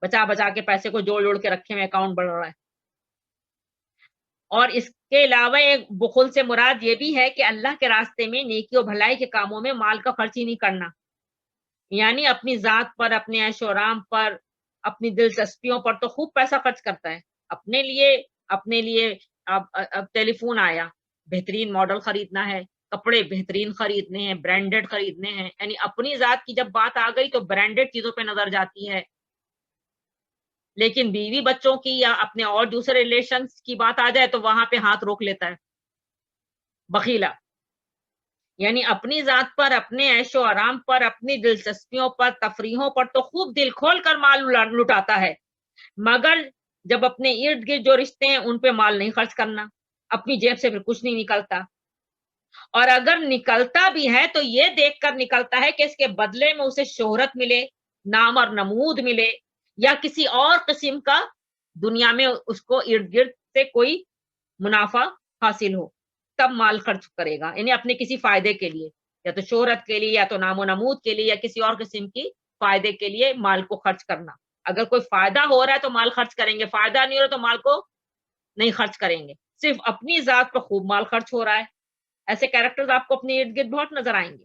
[SPEAKER 1] بچا بچا کے پیسے کو جوڑ جوڑ کے رکھے میں اکاؤنٹ بڑھ رہا ہے. اور اس کے علاوہ ایک بخل سے مراد یہ بھی ہے کہ اللہ کے راستے میں نیکی اور بھلائی کے کاموں میں مال کا خرچ ہی نہیں کرنا، یعنی اپنی ذات پر، اپنے عیش و آرام پر، اپنی دلچسپیوں پر تو خوب پیسہ خرچ کرتا ہے. اپنے لیے اب ٹیلی فون آیا، بہترین ماڈل خریدنا ہے، کپڑے بہترین خریدنے ہیں، برانڈڈ خریدنے ہیں، یعنی اپنی ذات کی جب بات آ گئی تو برانڈڈ چیزوں پہ نظر جاتی ہے. لیکن بیوی بچوں کی یا اپنے اور دوسرے ریلیشنز کی بات آ جائے تو وہاں پہ ہاتھ روک لیتا ہے. بخیلا یعنی اپنی ذات پر، اپنے عیش و آرام پر، اپنی دلچسپیوں پر، تفریحوں پر تو خوب دل کھول کر مال لٹاتا ہے، مگر جب اپنے ارد گرد جو رشتے ہیں ان پہ مال نہیں خرچ کرنا، اپنی جیب سے پھر کچھ نہیں نکلتا. اور اگر نکلتا بھی ہے تو یہ دیکھ کر نکلتا ہے کہ اس کے بدلے میں اسے شہرت ملے، نام اور نمود ملے، یا کسی اور قسم کا دنیا میں اس کو ارد گرد سے کوئی منافع حاصل ہو، تب مال خرچ کرے گا، یعنی اپنے کسی فائدے کے لیے، یا تو شہرت کے لیے، یا تو نام و نمود کے لیے، یا کسی اور قسم کی فائدے کے لیے مال کو خرچ کرنا. اگر کوئی فائدہ ہو رہا ہے تو مال خرچ کریں گے، فائدہ نہیں ہو رہا تو مال کو نہیں خرچ کریں گے. صرف اپنی ذات پر خوب مال خرچ ہو رہا ہے. ایسے کیریکٹرز آپ کو اپنے ارد گرد بہت نظر آئیں گے.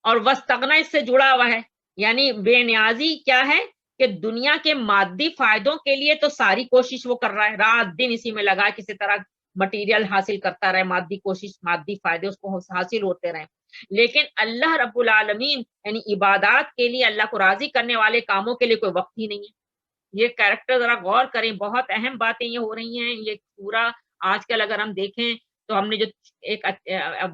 [SPEAKER 1] اور وستغنا اس سے جڑا ہوا ہے، یعنی بے نیازی کیا ہے کہ دنیا کے مادی فائدوں کے لیے تو ساری کوشش وہ کر رہا ہے، رات دن اسی میں لگا، کسی طرح مٹیریل حاصل کرتا رہے، مادی کوشش، مادی فائدے اس کو حاصل ہوتے رہیں. لیکن اللہ رب العالمین یعنی عبادات کے لیے، اللہ کو راضی کرنے والے کاموں کے لیے کوئی وقت ہی نہیں ہے. یہ کیریکٹر ذرا غور کریں، بہت اہم باتیں یہ ہو رہی ہیں. یہ پورا آج کل اگر ہم دیکھیں تو ہم نے جو ایک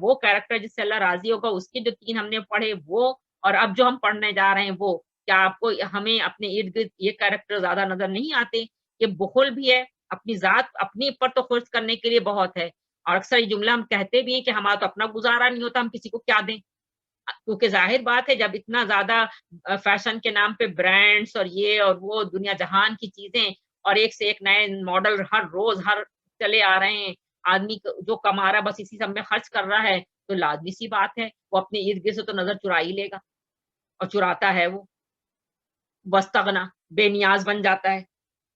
[SPEAKER 1] وہ کیریکٹر جس سے اللہ راضی ہوگا اس کے جو 3 ہم نے پڑھے وہ، اور اب جو ہم پڑھنے جا رہے ہیں وہ، کیا آپ کو ہمیں اپنے ارد گرد یہ کیریکٹر زیادہ نظر نہیں آتے؟ یہ بخل بھی ہے، اپنی ذات اپنی پر تو خرچ کرنے کے لیے بہت ہے، اور اکثر یہ جملہ ہم کہتے بھی ہیں کہ ہمارا تو اپنا گزارا نہیں ہوتا، ہم کسی کو کیا دیں. کیونکہ ظاہر بات ہے جب اتنا زیادہ فیشن کے نام پہ برانڈس اور یہ اور وہ دنیا جہان کی چیزیں، اور ایک سے ایک نئے ماڈل ہر روز ہر چلے آ رہے ہیں، آدمی جو کما رہا بس اسی سب میں خرچ کر رہا ہے، تو لازمی سی بات ہے وہ اپنے ارد گرد سے تو نظر چرا ہی لے گا، اور چراتا ہے وہ. وستغنا بے نیاز بن جاتا ہے،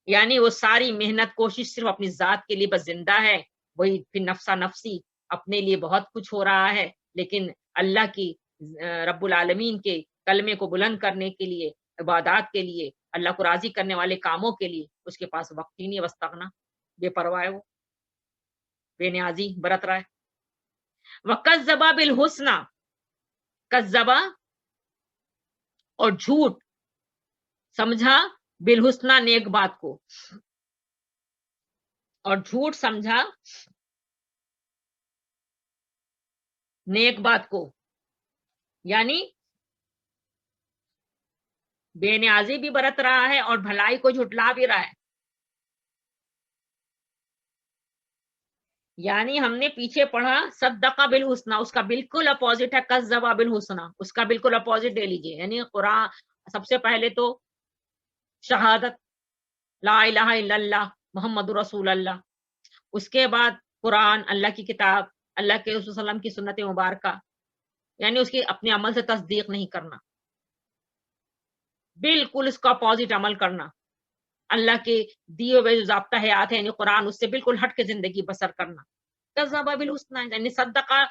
[SPEAKER 1] یعنی وہ ساری محنت کوشش صرف اپنی ذات کے لیے بس زندہ ہے، وہی پھر نفسا نفسی، اپنے لیے بہت کچھ ہو رہا ہے، لیکن اللہ کی رب العالمین کے کلمے کو بلند کرنے کے لیے، عبادات کے لیے، اللہ کو راضی کرنے والے کاموں کے لیے اس کے پاس وقت ہی نہیں. وستغنا بے پرواہ ہے، وہ بے نیازی برت رہا ہے. وَكَذَّبَ بِالْحُسْنَىٰ، کذبا اور جھوٹ سمجھا، بالحسنہ نیک بات کو. اور جھوٹ سمجھا نیک بات کو، یعنی بے نیازی بھی برت رہا ہے اور بھلائی کو جھٹلا بھی رہا ہے. یعنی ہم نے پیچھے پڑھا صدقہ بالحسنہ، اس کا بالکل اپوزٹ ہے کذب بالحسنہ، اس کا بالکل اپوزٹ لے لیجئے. یعنی قرآن سب سے پہلے تو شہادت لا الہ الا اللہ محمد رسول اللہ، اس کے بعد قرآن اللہ کی کتاب، اللہ کے رسول صلی اللہ علیہ وسلم کی سنت مبارکہ، یعنی اس کی اپنے عمل سے تصدیق نہیں کرنا، بالکل اس کا اپوزٹ عمل کرنا، اللہ کے دیے ہوئے جو ضابطہ حیات ہے یعنی قرآن اس سے بالکل ہٹ کے زندگی بسر کرنا. کذب بالحسنہ یعنی صدقہ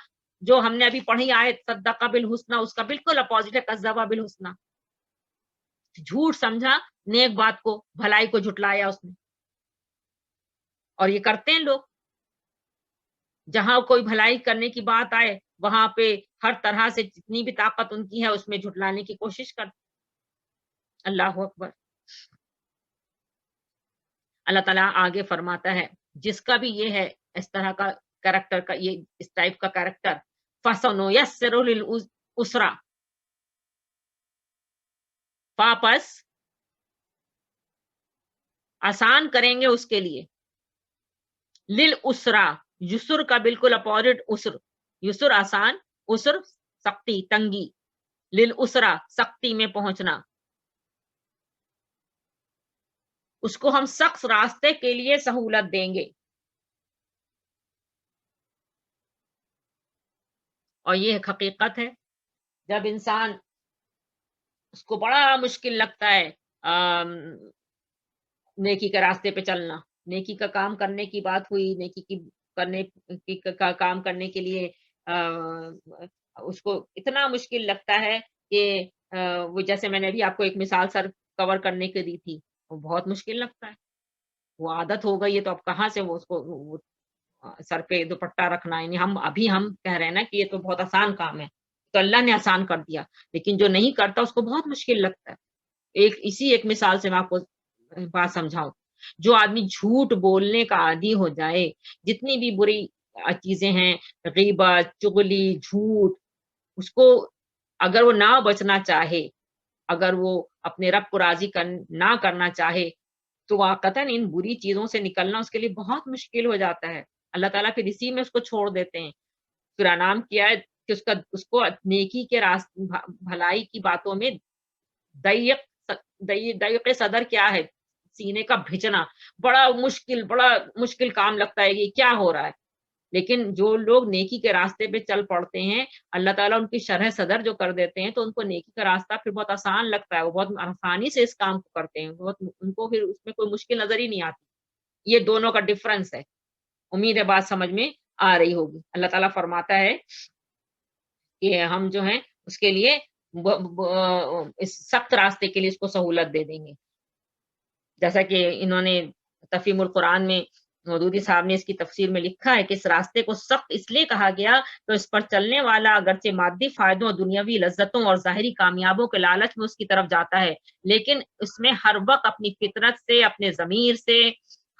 [SPEAKER 1] جو ہم نے ابھی پڑھی آیت صدقہ بالحسنہ اس کا بالکل اپوزٹ ہے کذب بالحسنہ. جھوٹ سمجھا نیک بات کو، بھلائی کو جھٹلایا اس نے. اور یہ کرتے ہیں لوگ، جہاں کوئی بھلائی کرنے کی بات آئے وہاں پہ ہر طرح سے جتنی بھی طاقت ان کی ہے اس میں جھٹلانے کی کوشش کرتے. اللہ اکبر. اللہ تعالیٰ آگے فرماتا ہے جس کا بھی یہ ہے اس طرح کا کریکٹر کا، یہ اس ٹائپ کا کریکٹر، فَسَنُيَسِّرُ لِلْعُسْرَى واپس آسان کریں گے اس کے لیے، لِلْعُسْرَى یسر کا بالکل اپوزٹ اسر، یسر آسان، اسر سختی تنگی، لِلْعُسْرَى سختی میں پہنچنا، اس کو ہم سخت راستے کے لیے سہولت دیں گے. اور یہ ایک حقیقت ہے، جب انسان اس کو بڑا مشکل لگتا ہے نیکی کے راستے پہ چلنا، نیکی کا کام کرنے کی بات ہوئی، نیکی کی کرنے کا کام کرنے کے لیے اس کو اتنا مشکل لگتا ہے کہ وہ جیسے میں نے بھی آپ کو ایک مثال سر کور کرنے کے دی تھی، وہ بہت مشکل لگتا ہے. وہ عادت ہو گئی ہے تو اب کہاں سے وہ اس کو سر پہ دوپٹہ رکھنا، یعنی ہم کہہ رہے ہیں نا کہ یہ تو بہت آسان کام ہے، تو اللہ نے آسان کر دیا، لیکن جو نہیں کرتا اس کو بہت مشکل لگتا ہے. ایک مثال سے میں آپ کو بات سمجھاؤں. جو آدمی جھوٹ بولنے کا عادی ہو جائے، جتنی بھی بری چیزیں ہیں، غیبت، چغلی، جھوٹ، اس کو اگر وہ نہ بچنا چاہے، اگر وہ اپنے رب کو راضی نہ کرنا چاہے تو واقعتاً ان بری چیزوں سے نکلنا اس کے لیے بہت مشکل ہو جاتا ہے. اللہ تعالیٰ پھر اسی میں اس کو چھوڑ دیتے ہیں. پھر انعام کیا ہے کہ اس کو نیکی کے بھلائی کی باتوں میں ضیق صدر کیا ہے، سینے کا بھیجنا بڑا مشکل کام لگتا ہے کہ کیا ہو رہا ہے. لیکن جو لوگ نیکی کے راستے پہ چل پڑتے ہیں اللہ تعالیٰ ان کی شرح صدر جو کر دیتے ہیں تو ان کو نیکی کا راستہ پھر بہت آسان لگتا ہے، وہ بہت آسانی سے اس کام کو کرتے ہیں، ان کو پھر اس میں کوئی مشکل نظر ہی نہیں آتی. یہ دونوں کا ڈفرنس ہے. امید ہے بات سمجھ میں آ رہی ہوگی. اللہ تعالیٰ فرماتا ہے کہ ہم جو ہیں اس کے لیے اس سخت راستے کے لیے اس کو سہولت دے دیں گے. جیسا کہ انہوں نے تفہیم القرآن میں مودودی صاحب نے اس کی تفسیر میں لکھا ہے کہ اس راستے کو سخت اس لیے کہا گیا تو اس پر چلنے والا اگرچہ مادی فائدوں اور دنیاوی لذتوں اور ظاہری کامیابوں کے لالچ میں اس کی طرف جاتا ہے، لیکن اس میں ہر وقت اپنی فطرت سے، اپنے ضمیر سے،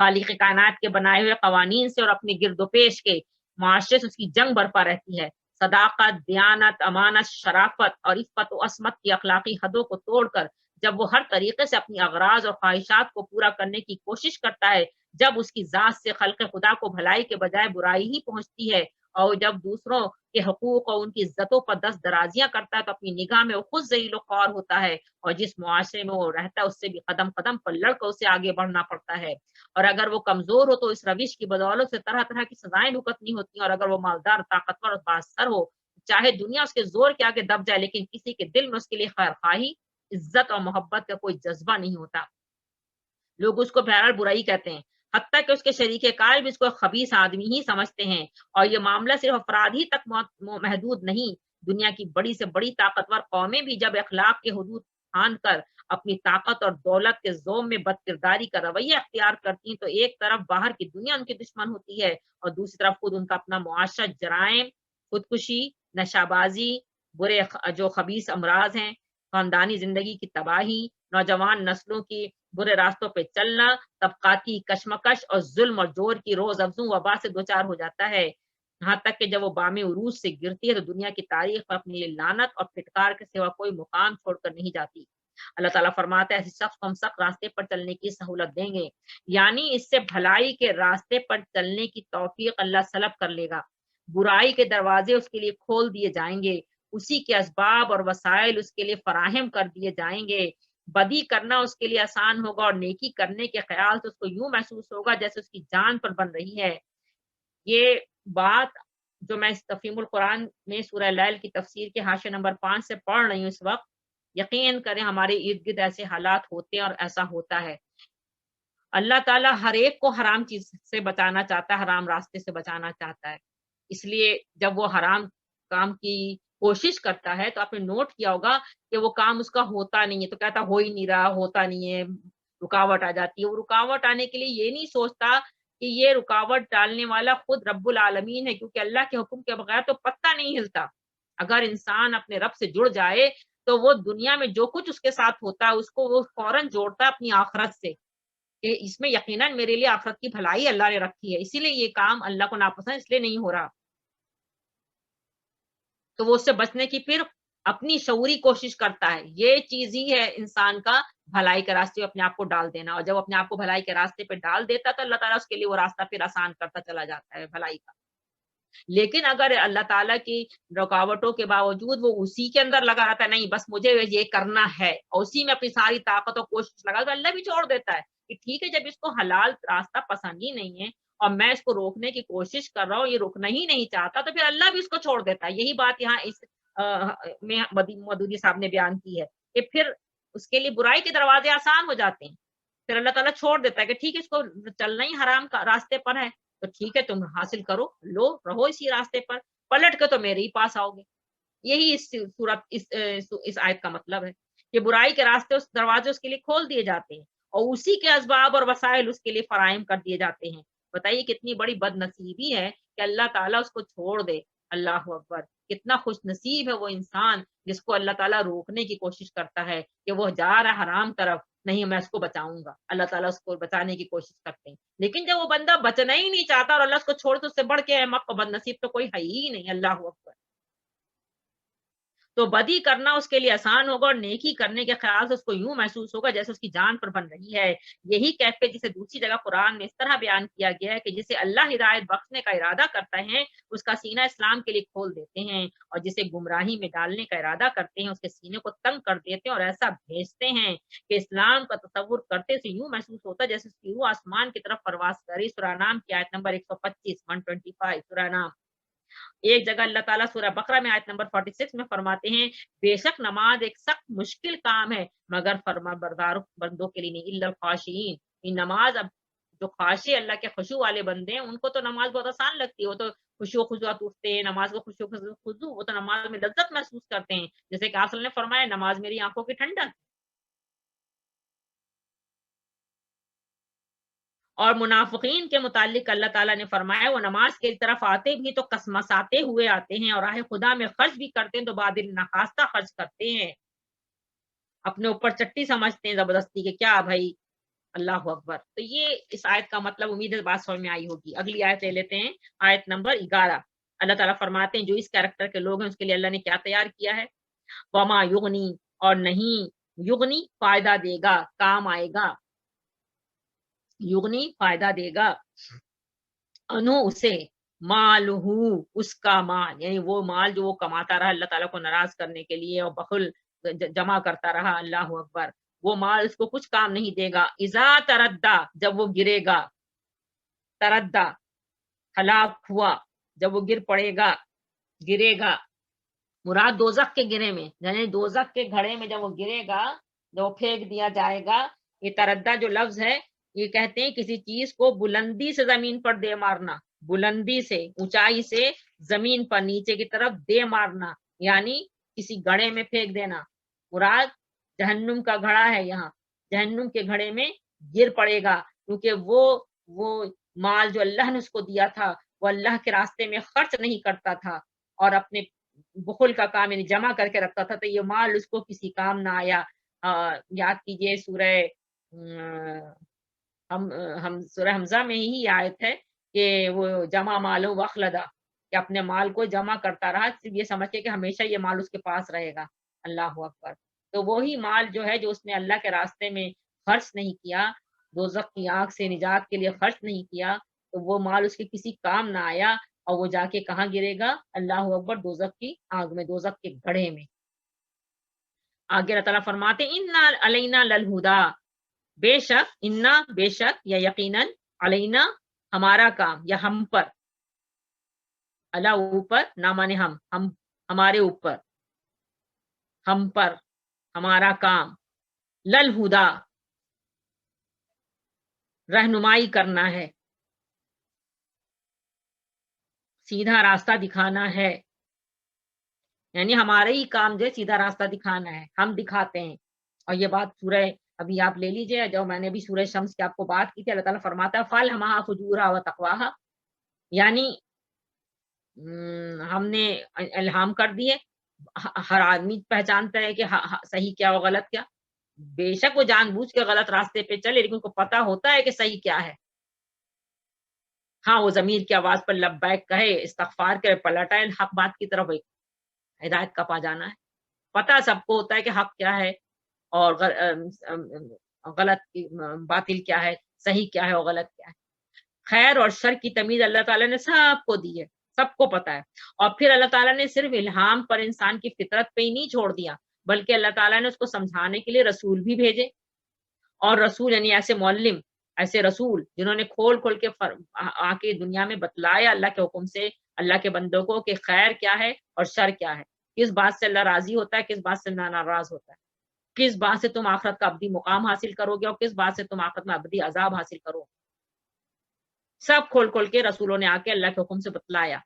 [SPEAKER 1] خالق کائنات کے بنائے ہوئے قوانین سے اور اپنے گرد و پیش کے معاشرے سے اس کی جنگ برپا رہتی ہے. صداقت، دیانت، امانت، شرافت اور عفت و عصمت کی اخلاقی حدوں کو توڑ کر جب وہ ہر طریقے سے اپنی اغراض اور خواہشات کو پورا کرنے کی کوشش کرتا ہے، جب اس کی ذات سے خلق خدا کو بھلائی کے بجائے برائی ہی پہنچتی ہے، اور جب دوسروں کے حقوق اور ان کی عزتوں پر دست درازیاں کرتا ہے تو اپنی نگاہ میں وہ خود ذلیل و خوار ہوتا ہے، اور جس معاشرے میں وہ رہتا ہے اس سے بھی قدم قدم پر لڑ کر اسے آگے بڑھنا پڑتا ہے. اور اگر وہ کمزور ہو تو اس روش کی بدولت سے طرح طرح کی سزائیں بھگتنی ہوتی ہیں، اور اگر وہ مالدار، طاقتور اور بااثر ہو، چاہے دنیا اس کے زور کے آگے دب جائے لیکن کسی کے دل میں اس کے لیے خیر خواہی، عزت اور محبت کا کوئی جذبہ نہیں ہوتا. لوگ اس کو بہرحال برائی کہتے ہیں، حتیٰ کہ اس کے شریک کار بھی اس کو خبیث آدمی ہی سمجھتے ہیں. اور یہ معاملہ صرف افراد ہی تک محدود نہیں، دنیا کی بڑی سے بڑی طاقتور قومیں بھی جب اخلاق کے حدود پھاند کر اپنی طاقت اور دولت کے زوم میں بد کرداری کا رویہ اختیار کرتی ہیں تو ایک طرف باہر کی دنیا ان کی دشمن ہوتی ہے اور دوسری طرف خود ان کا اپنا معاشرہ جرائم، خودکشی، نشہ بازی، جو خبیث امراض ہیں، خاندانی زندگی کی تباہی، نوجوان نسلوں کی برے راستوں پہ چلنا طبقاتی کشمکش اور ظلم اور جور کی روز افزوں وبا سے دوچار ہو جاتا ہے، یہاں تک کہ جب وہ بام عروج سے گرتی ہے تو دنیا کی تاریخ میں اپنی یہ لعنت اور پھٹکار کے سوا کوئی مقام چھوڑ کر نہیں جاتی۔ اللہ تعالیٰ فرماتا ہے ایسی شخص کو ہم سخت راستے پر چلنے کی سہولت دیں گے، یعنی اس سے بھلائی کے راستے پر چلنے کی توفیق اللہ سلب کر لے گا، برائی کے دروازے اس کے لیے کھول دیے جائیں گے، اسی کے اسباب اور وسائل اس کے لیے فراہم کر دیے جائیں گے، بدی کرنا اس کے لیے آسان ہوگا اور نیکی کرنے کے خیال سے اس کو یوں محسوس ہوگا جیسے اس کی جان پر بن رہی ہے۔ یہ بات جو میں اس تفہیم القرآن میں سورہ لیل کی تفسیر کے حاشیہ نمبر 5 سے پڑھ رہی ہوں اس وقت، یقین کریں ہمارے ارد گرد ایسے حالات ہوتے ہیں اور ایسا ہوتا ہے۔ اللہ تعالیٰ ہر ایک کو حرام چیز سے بچانا چاہتا ہے، حرام راستے سے بچانا چاہتا ہے، اس لیے جب وہ حرام کام کی کوشش کرتا ہے تو آپ نے نوٹ کیا ہوگا کہ وہ کام اس کا ہوتا نہیں ہے تو کہتا ہو ہی نہیں رہا، ہوتا نہیں ہے، رکاوٹ آ جاتی ہے۔ وہ رکاوٹ آنے کے لیے یہ نہیں سوچتا کہ یہ رکاوٹ ڈالنے والا خود رب العالمین ہے، کیونکہ اللہ کے حکم کے بغیر تو پتہ نہیں ہلتا۔ اگر انسان اپنے رب سے جڑ جائے تو وہ دنیا میں جو کچھ اس کے ساتھ ہوتا ہے اس کو وہ فوراً جوڑتا ہے اپنی آخرت سے، کہ اس میں یقیناً میرے لیے آخرت کی بھلائی اللہ نے رکھی ہے، اسی لیے یہ کام اللہ کو ناپسند اس لیے نہیں ہو رہا۔ تو وہ اس سے بچنے کی پھر اپنی شعوری کوشش کرتا ہے۔ یہ چیز ہی ہے انسان کا بھلائی کے راستے پہ اپنے آپ کو ڈال دینا، اور جب اپنے آپ کو بھلائی کے راستے پہ ڈال دیتا تو اللہ تعالیٰ اس کے لیے وہ راستہ پھر آسان کرتا چلا جاتا ہے بھلائی کا۔ لیکن اگر اللہ تعالیٰ کی رکاوٹوں کے باوجود وہ اسی کے اندر لگا رہتا ہے، نہیں بس مجھے یہ کرنا ہے، اور اسی میں اپنی ساری طاقت اور کوشش لگا، تو اللہ بھی چھوڑ دیتا ہے کہ ٹھیک ہے جب اس کو حلال راستہ پسند ہی نہیں ہے اور میں اس کو روکنے کی کوشش کر رہا ہوں، یہ رکنا ہی نہیں چاہتا، تو پھر اللہ بھی اس کو چھوڑ دیتا ہے۔ یہی بات یہاں اس میں مودودی صاحب نے بیان کی ہے کہ پھر اس کے لیے برائی کے دروازے آسان ہو جاتے ہیں، پھر اللہ تعالیٰ چھوڑ دیتا ہے کہ ٹھیک ہے اس کو چلنا ہی حرام کا راستے پر ہے تو ٹھیک ہے تم حاصل کرو، لو رہو اسی راستے پر، پلٹ کے تو میرے ہی پاس آؤ گے۔ یہی اس صورت اس آیت کا مطلب ہے کہ برائی کے راستے اس دروازے اس کے لیے کھول دیے جاتے ہیں اور اسی کے اسباب اور وسائل اس کے لیے فراہم کر دیے جاتے ہیں۔ بتائیے کتنی بڑی بد نصیبی ہے کہ اللہ تعالیٰ اس کو چھوڑ دے۔ اللہ اکبر، کتنا خوش نصیب ہے وہ انسان جس کو اللہ تعالیٰ روکنے کی کوشش کرتا ہے کہ وہ جا رہا ہے حرام طرف، نہیں میں اس کو بچاؤں گا، اللہ تعالیٰ اس کو بچانے کی کوشش کرتے ہیں۔ لیکن جب وہ بندہ بچنا ہی نہیں چاہتا اور اللہ اس کو چھوڑ تو اس سے بڑھ کے احمق اور بد نصیب تو کوئی ہے ہی نہیں۔ اللہ اکبر، تو بدی کرنا اس کے لیے آسان ہوگا اور نیکی کرنے کے خیال سے اس کو یوں محسوس ہوگا جیسے اس کی جان پر بن رہی ہے۔ یہی کیفیت جسے دوسری جگہ قرآن میں اس طرح بیان کیا گیا ہے کہ جسے اللہ ہدایت بخشنے کا ارادہ کرتا ہے اس کا سینہ اسلام کے لیے کھول دیتے ہیں، اور جسے گمراہی میں ڈالنے کا ارادہ کرتے ہیں اس کے سینے کو تنگ کر دیتے ہیں اور ایسا بھیجتے ہیں کہ اسلام کا تصور کرتے سے یوں محسوس ہوتا ہے جیسے اس کی روح آسمان کی طرف پرواز کری۔ سورہ نام کی آیت نمبر 125 125 سورہ نام۔ ایک جگہ اللہ تعالیٰ سورہ بقرہ میں آیت نمبر 46 میں فرماتے ہیں بے شک نماز ایک سخت مشکل کام ہے مگر فرما بردار بندوں کے لیے نہیں، الا الخاشعین۔ یہ نماز اب جو خاشع اللہ کے خشوع والے بندے ہیں ان کو تو نماز بہت آسان لگتی ہے، وہ تو خشوع و خضوع اٹھتے ہیں نماز کو، خشوع وہ تو نماز میں لذت محسوس کرتے ہیں، جیسے کہ آپ صلی اللہ علیہ وسلم نے فرمایا نماز میری آنکھوں کی ٹھنڈک۔ اور منافقین کے متعلق اللہ تعالیٰ نے فرمایا وہ نماز کی طرف آتے بھی تو کسمساتے ہوئے آتے ہیں اور راہ خدا میں خرچ بھی کرتے ہیں تو بادل نخواستہ خرچ کرتے ہیں، اپنے اوپر چٹی سمجھتے ہیں زبردستی کہ کیا بھائی۔ اللہ اکبر، تو یہ اس آیت کا مطلب امید ہے بات سمجھ میں آئی ہوگی۔ اگلی آیت لے لیتے ہیں، آیت نمبر 11۔ اللہ تعالیٰ فرماتے ہیں جو اس کیریکٹر کے لوگ ہیں اس کے لیے اللہ نے کیا تیار کیا ہے، وما یغنی، اور نہیں، یغنی فائدہ دے گا، کام آئے گا، یغنی فائدہ دے گا، انو اسے، مالہو اس کا مال، یعنی وہ مال جو وہ کماتا رہا اللہ تعالیٰ کو ناراض کرنے کے لیے اور بخل جمع کرتا رہا، اللہ اکبر، وہ مال اس کو کچھ کام نہیں دے گا۔ اذا تردہ، جب وہ گرے گا، تردہ ہلاک ہوا، جب وہ گر پڑے گا، گرے گا، مراد دوزخ کے گرے میں، یعنی دوزخ کے گھڑے میں جب وہ گرے گا، جب وہ پھینک دیا جائے گا۔ یہ تردہ جو لفظ ہے یہ کہتے ہیں کسی چیز کو بلندی سے زمین پر دے مارنا، بلندی سے، اونچائی سے زمین پر نیچے کی طرف دے مارنا، یعنی کسی گھڑے میں پھینک دینا۔ مراد جہنم کا گھڑا ہے، یہاں جہنم کے گھڑے میں گر پڑے گا، کیونکہ وہ مال جو اللہ نے اس کو دیا تھا وہ اللہ کے راستے میں خرچ نہیں کرتا تھا اور اپنے بخل کا کام یعنی جمع کر کے رکھتا تھا، تو یہ مال اس کو کسی کام نہ آیا۔ یاد کیجئے سورہ ہم سورہ حمزہ میں ہی یہ آیت ہے کہ وہ جمع مالو وخلدا، کہ اپنے مال کو جمع کرتا رہا صرف یہ سمجھ کے کہ ہمیشہ یہ مال اس کے پاس رہے گا. اللہ اکبر. تو وہی مال جو ہے جو اس نے اللہ کے راستے میں خرچ نہیں کیا، دوزخ کی آگ سے نجات کے لیے خرچ نہیں کیا، تو وہ مال اس کے کسی کام نہ آیا، اور وہ جا کے کہاں گرے گا؟ اللہ اکبر، دوزخ کی آگ میں، دوزخ کے گڑھے میں. آگے اللہ تعالیٰ فرماتے انا علینا للہدا، بے شک، انا بے شک، یا یقیناً، علینا ہمارا کام، یا ہم پر، اللہ اوپر، نہ مانے ہم ہمارے اوپر، ہم پر، ہمارا کام، للہدا رہنمائی کرنا ہے، سیدھا راستہ دکھانا ہے. یعنی ہمارے ہی کام جو ہے سیدھا راستہ دکھانا ہے، ہم دکھاتے ہیں. اور یہ بات سورہ، ابھی آپ لے لیجئے، جو میں نے بھی سورہ شمس کی آپ کو بات کی تھی، اللہ تعالیٰ فرماتا ہے فَالْهَمَهَا فُجُورَهَا وَتَقْوَاهَا، یعنی ہم نے الہام کر دیے. ہر آدمی پہچانتا ہے کہ صحیح کیا اور غلط کیا. بے شک وہ جان بوجھ کے غلط راستے پہ چلے، لیکن ان کو پتا ہوتا ہے کہ صحیح کیا ہے. ہاں، وہ ضمیر کی آواز پر لبیک کہے، استغفار کرے، پلٹ آئے حق بات کی طرف، ہدایت کا پا جانا ہے. پتا سب کو ہوتا ہے کہ حق کیا ہے اور غلط باطل کیا ہے، صحیح کیا ہے اور غلط کیا ہے. خیر اور شر کی تمیز اللہ تعالیٰ نے سب کو دی ہے، سب کو پتا ہے. اور پھر اللہ تعالیٰ نے صرف الہام پر انسان کی فطرت پہ ہی نہیں چھوڑ دیا، بلکہ اللہ تعالیٰ نے اس کو سمجھانے کے لیے رسول بھی بھیجے. اور رسول یعنی ایسے معلم، ایسے رسول جنہوں نے کھول کھول کے آ کے دنیا میں بتلایا اللہ کے حکم سے اللہ کے بندوں کو کہ خیر کیا ہے اور شر کیا ہے، کس بات سے اللہ راضی ہوتا ہے، کس بات سے ناراض ہوتا ہے، کس بات سے تم آخرت کا ابدی مقام حاصل کرو گے اور کس بات سے تم آخرت میں ابدی عذاب حاصل کرو گے. سب کھول کھول کے رسولوں نے آ کے اللہ کے حکم سے بتلایا.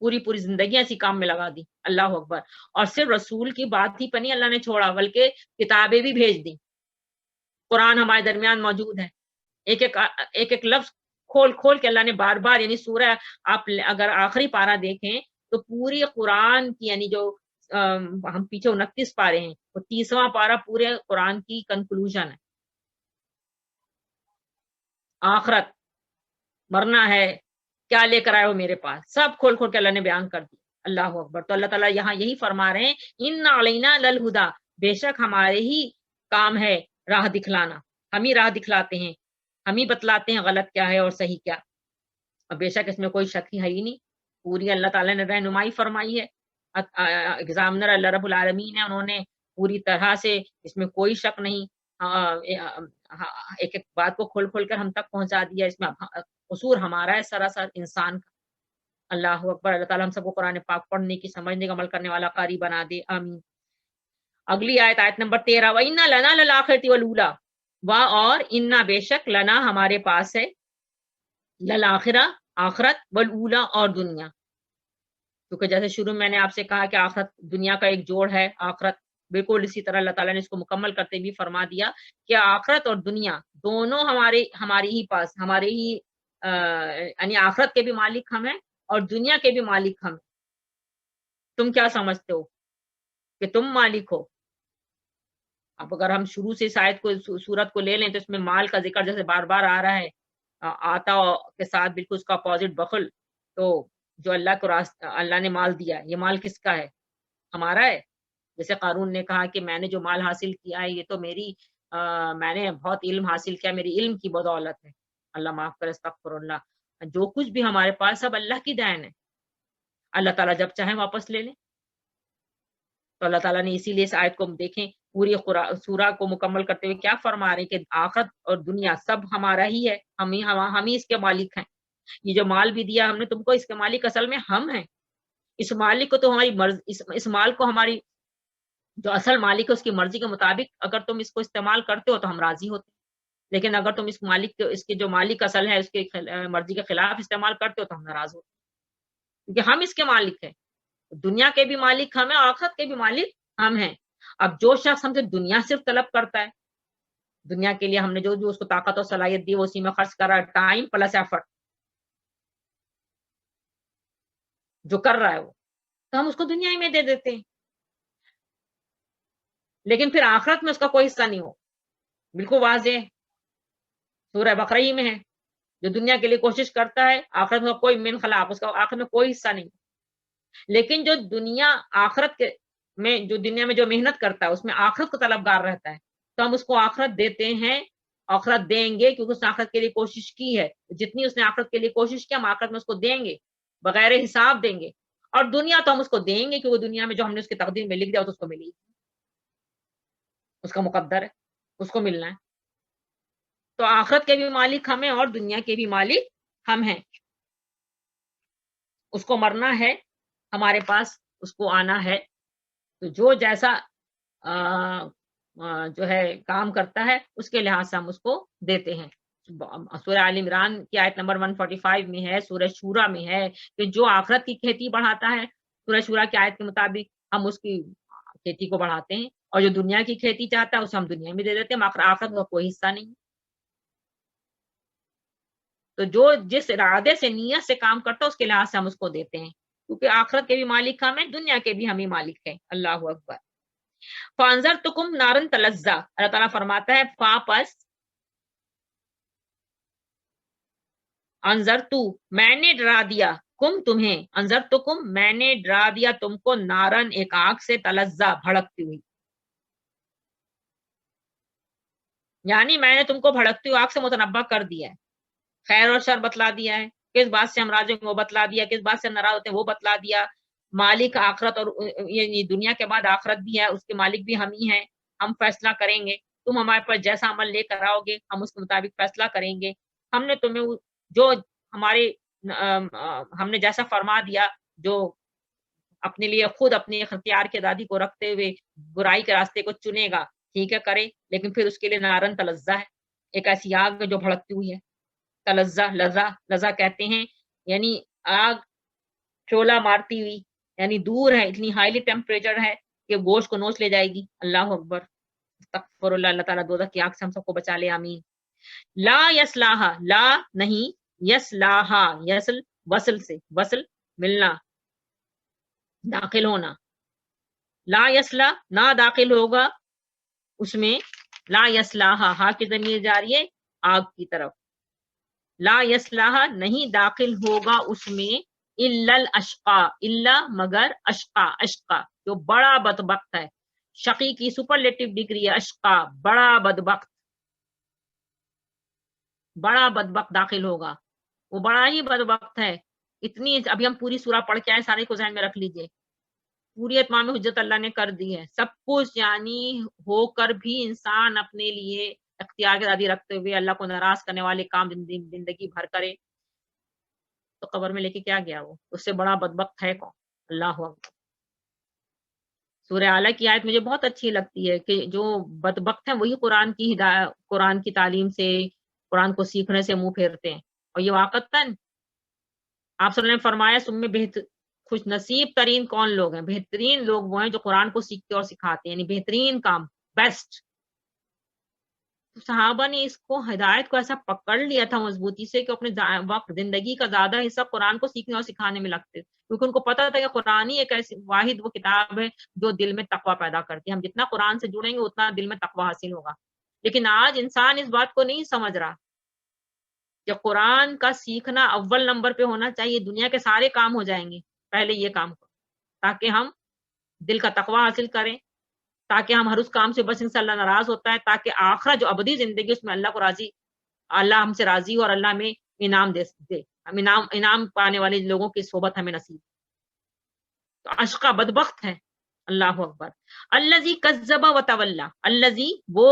[SPEAKER 1] پوری پوری زندگی اسی کام میں لگا دی. اللہ اکبر. اور صرف رسول کی بات ہی پہ نہیں اللہ نے چھوڑا، بلکہ کتابیں بھی بھیج دی. قرآن ہمارے درمیان موجود ہے، ایک ایک لفظ کھول کھول کے اللہ نے بار بار، یعنی سورہ، آپ اگر آخری پارہ دیکھیں تو پوری قرآن کی، یعنی جو ہم پیچھے 29 پارے ہیں، وہ 30واں پارہ پورے قرآن کی کنکلوژن ہے. آخرت، مرنا ہے، کیا لے کر آئے ہو میرے پاس، سب کھول کھول کے اللہ نے بیان کر دی. اللہ اکبر. تو اللہ تعالیٰ یہاں یہی فرما رہے ہیں ان علینا للہدا، بے شک ہمارے ہی کام ہے راہ دکھلانا، ہم ہی راہ دکھلاتے ہیں، ہم ہی بتلاتے ہیں غلط کیا ہے اور صحیح کیا. اور بے شک اس میں کوئی شک ہے ہی نہیں، پوری اللہ تعالیٰ نے رہنمائی فرمائی ہے. ایگزامنر اللہ رب العالمین ہے، انہوں نے پوری طرح سے، اس میں کوئی شک نہیں، ایک ایک بات کو کھول کھول کر ہم تک پہنچا دیا. اس میں قصور ہمارا ہے سراسر انسان کا. اللہ اکبر. اللہ تعالیٰ ہم سب کو قرآن پاک پڑھنے کی، سمجھنے کا، عمل کرنے والا قاری بنا دے. آمین. اگلی آیت، آیت نمبر 13، وَإِنَّ لَنَا لَلْآخِرَةِ وَالْأُولَىٰ، اور انا بے شک، لنا ہمارے پاس ہے، للآخرہ آخرت، والأولیٰ اور دنیا. کیونکہ جیسے شروع میں نے آپ سے کہا کہ آخرت دنیا کا ایک جوڑ ہے. آخرت بالکل اسی طرح اللہ تعالیٰ نے اس کو مکمل کرتے بھی فرما دیا کہ آخرت اور دنیا دونوں ہماری ہی پاس، ہمارے ہی، یعنی آخرت کے بھی مالک ہم ہیں اور دنیا کے بھی مالک ہم ہیں. تم کیا سمجھتے ہو کہ تم مالک ہو؟ اب اگر ہم شروع سے شاید کو صورت کو لے لیں تو اس میں مال کا ذکر جیسے بار بار آ رہا ہے، آتا کے ساتھ بالکل اس کا اپوزٹ بخل. تو جو اللہ کو اللہ نے مال دیا ہے، یہ مال کس کا ہے؟ ہمارا ہے. جیسے قارون نے کہا کہ میں نے جو مال حاصل کیا ہے یہ تو میں نے بہت علم حاصل کیا، میری علم کی بدولت ہے. اللہ معاف کرے، استغفر اللہ. جو کچھ بھی ہمارے پاس سب اللہ کی دین ہے، اللہ تعالیٰ جب چاہیں واپس لے لیں. تو اللہ تعالیٰ نے اسی لیے اس آیت کو دیکھیں پوری سورہ کو مکمل کرتے ہوئے کیا فرما رہے ہیں کہ آخرت اور دنیا سب ہمارا ہی ہے، ہم ہی اس کے مالک ہیں. یہ جو مال بھی دیا ہم نے تم کو، اس کے مالک اصل میں ہم ہیں. اس مالک کو تو ہماری مرضی، اس مال کو ہماری جو اصل مالک ہے اس کی مرضی کے مطابق اگر تم اس کو استعمال کرتے ہو تو ہم راضی ہوتے ہیں، لیکن اگر تم اس مالک کے، اس کے جو مالک اصل ہے اس کے مرضی کے خلاف استعمال کرتے ہو تو ہم ناراض ہوتے ہیں، کیونکہ ہم اس کے مالک ہیں. دنیا کے بھی مالک ہم ہیں، آخرت کے بھی مالک ہم ہیں. اب جو شخص ہم سے دنیا صرف طلب کرتا ہے، دنیا کے لیے ہم نے جو اس کو طاقت اور صلاحیت دی وہ اسی میں خرچ کر رہا ہے، ٹائم پلس ایفرٹ جو کر رہا ہے وہ، تو ہم اس کو دنیا ہی میں دے دیتے ہیں، لیکن پھر آخرت میں اس کا کوئی حصہ نہیں ہو. بالکل واضح سورہ بقرہ ہی میں ہے. جو دنیا کے لیے کوشش کرتا ہے آخرت میں کوئی من خلاق، اس کا آخرت میں کوئی حصہ نہیں. لیکن جو دنیا آخرت کے میں جو دنیا میں جو محنت کرتا ہے اس میں آخرت کو طلبگار رہتا ہے، تو ہم اس کو آخرت دیتے ہیں، آخرت دیں گے کیونکہ اس نے آخرت کے لیے کوشش کی ہے. جتنی اس نے آخرت کے لیے کوشش کی ہم آخرت میں اس کو دیں گے، بغیر حساب دیں گے. اور دنیا تو ہم اس کو دیں گے کیونکہ دنیا میں جو ہم نے اس کی تقدیر میں لکھ دیا تو اس کو ملے گی، اس کا مقدر ہے، اس کو ملنا ہے. تو آخرت کے بھی مالک ہم ہیں اور دنیا کے بھی مالک ہم ہیں. اس کو مرنا ہے، ہمارے پاس اس کو آنا ہے. تو جو جیسا جو ہے کام کرتا ہے اس کے لحاظ سے ہم اس کو دیتے ہیں. سورہ آل عمران کی آیت نمبر 145 میں ہے، سورہ شورا میں ہے کہ جو آخرت کی کھیتی بڑھاتا ہے، سورہ شورا کی آیت کے مطابق ہم اس کی کھیتی کو بڑھاتے ہیں، اور جو دنیا کی کھیتی چاہتا ہے اسے ہم دنیا میں دے دیتے ہیں، آخرت کا کوئی حصہ نہیں. تو جو جس ارادے سے نیت سے کام کرتا ہے اس کے لحاظ سے ہم اس کو دیتے ہیں، کیونکہ آخرت کے بھی مالک ہم ہیں، دنیا کے بھی ہم ہی مالک ہیں. اللہ اکبر. فَأَنذَرْتُكُمْ نَارًا تَلَظَّىٰ، اللہ تعالیٰ فرماتا ہے فا پس انذرتو میں نے ڈرا دیا، کم تمہیں، انذرتکم میں نے ڈرا دیا تم کو، نارن ایک آگ سے، تلظا بھڑکتی ہوئی. یعنی میں نے تم کو بھڑکتی ہوئی آگ سے متنبع کر دیا ہے، خیر اور شر بتلا دیا ہے، کس بات سے ہم راضی ہیں وہ بتلا دیا، کس بات سے ناراض ہوتے ہیں وہ بتلا دیا. مالک آخرت اور یہ دنیا کے بعد آخرت بھی ہے، اس کے مالک بھی ہم ہی ہیں. ہم فیصلہ کریں گے، تم ہمارے پاس جیسا عمل لے کر آؤ گے ہم اس کے مطابق فیصلہ کریں گے. ہم نے تمہیں جو ہمارے ہم نے جیسا فرما دیا، جو اپنے لیے خود اپنے اختیار کی آزادی کو رکھتے ہوئے برائی کے راستے کو چنے گا، ٹھیک ہے کرے، لیکن پھر اس کے لیے نارن تلظا ہے، ایک ایسی آگ ہے جو بھڑکتی ہوئی ہے. تلظا لظا لظا کہتے ہیں یعنی آگ شعلہ مارتی ہوئی، یعنی دور ہے، اتنی ہائیلی ٹیمپریچر ہے کہ گوشت کو نوچ لے جائے گی. اللہ اکبر. استغفر اللہ، اللہ تعالیٰ دوزخ کی آگ سے ہم سب کو بچا لے، آمین. لا یسلاہا، لا نہیں، یسلاہا یسل وصل سے، وصل ملنا، داخل ہونا. لا یسلا نہ داخل ہوگا اس میں، لا یسلاہا ہا کی ضمیر جا رہی ہے آگ کی طرف. لا یسلاہا نہیں داخل ہوگا اس میں، الا الاشقا الا مگر، اشقا اشقا جو بڑا بدبخت ہے. شقی کی سپرلیٹو ڈگری ہے اشقا، بڑا بدبخت، بڑا بدبخت داخل ہوگا، وہ بڑا ہی بدبخت ہے. اتنی ابھی ہم پوری سورہ پڑھ کے آئے، سارے کو ذہن میں رکھ لیجئے. پوری اتمام حجت اللہ نے کر دی ہے سب کچھ، یعنی ہو کر بھی انسان اپنے لیے اختیار کی آزادی رکھتے ہوئے اللہ کو ناراض کرنے والے کام زندگی بھر کرے تو قبر میں لے کے کیا گیا وہ؟ اس سے بڑا بدبخت ہے کون؟ اللہ اکبر. سورہ اعلیٰ کی آیت مجھے بہت اچھی لگتی ہے کہ جو بدبخت ہیں وہی قرآن کی ہدایت، قرآن کی تعلیم سے، قرآن کو سیکھنے سے منہ پھیرتے ہیں. اور یہ واقعتاً آپ صلی اللہ علیہ وسلم نے فرمایا تم میں خوش نصیب ترین کون لوگ ہیں؟ بہترین لوگ وہ ہیں جو قرآن کو سیکھتے اور سکھاتے ہیں، یعنی بہترین کام، بیسٹ. صحابہ نے اس کو ہدایت کو ایسا پکڑ لیا تھا مضبوطی سے کہ اپنے وقت زندگی کا زیادہ حصہ قرآن کو سیکھنے اور سکھانے میں لگتے، کیونکہ ان کو پتا تھا کہ قرآن ہی ایک ایسی واحد وہ کتاب ہے جو دل میں تقوی پیدا کرتی ہے. ہم جتنا قرآن سے جڑیں گے اتنا دل میں تقوی حاصل ہوگا. لیکن آج انسان اس بات کو نہیں سمجھ رہا کہ قرآن کا سیکھنا اول نمبر پہ ہونا چاہیے. دنیا کے سارے کام ہو جائیں گے، پہلے یہ کام کرو تاکہ ہم دل کا تقوی حاصل کریں، تاکہ ہم ہر اس کام سے بس ان سے اللہ ناراض ہوتا ہے، تاکہ آخرت جو ابدی زندگی اس میں اللہ کو راضی، اللہ ہم سے راضی ہو اور اللہ ہمیں انعام دے، ہم انعام پانے والے لوگوں کی صحبت ہمیں نصیب. تو اشقا بدبخت ہے. اللہ اکبر. الذی کذب وتولی، الذی وہ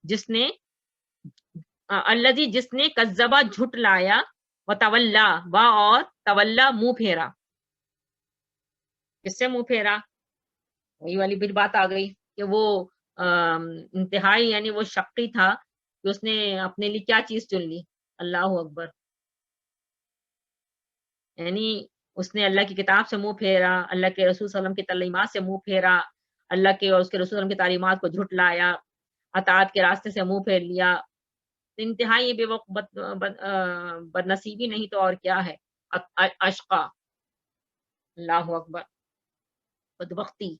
[SPEAKER 1] جس نے، الذی جس نے، کذبا جھٹ لایا، وتولی وا اور تولا منہ پھیرا. کس سے منہ پھیرا؟ وہی والی پھر بات آ گئی کہ وہ انتہائی یعنی وہ شقی تھا کہ اس نے اپنے لیے کیا چیز چن لی. اللہ اکبر. یعنی اس نے اللہ کی کتاب سے منہ پھیرا، اللہ کے رسول صلی اللہ علیہ وسلم کی تعلیمات سے منہ پھیرا، اللہ کے اور اس کے رسول صلی اللہ علیہ وسلم کی تعلیمات کو جھٹلایا، اطاعت کے راستے سے منہ پھیر لیا. انتہائی بے وقت بد نصیبی نہیں تو اور کیا ہے، اشقا. اللہ اکبر. بدبختی.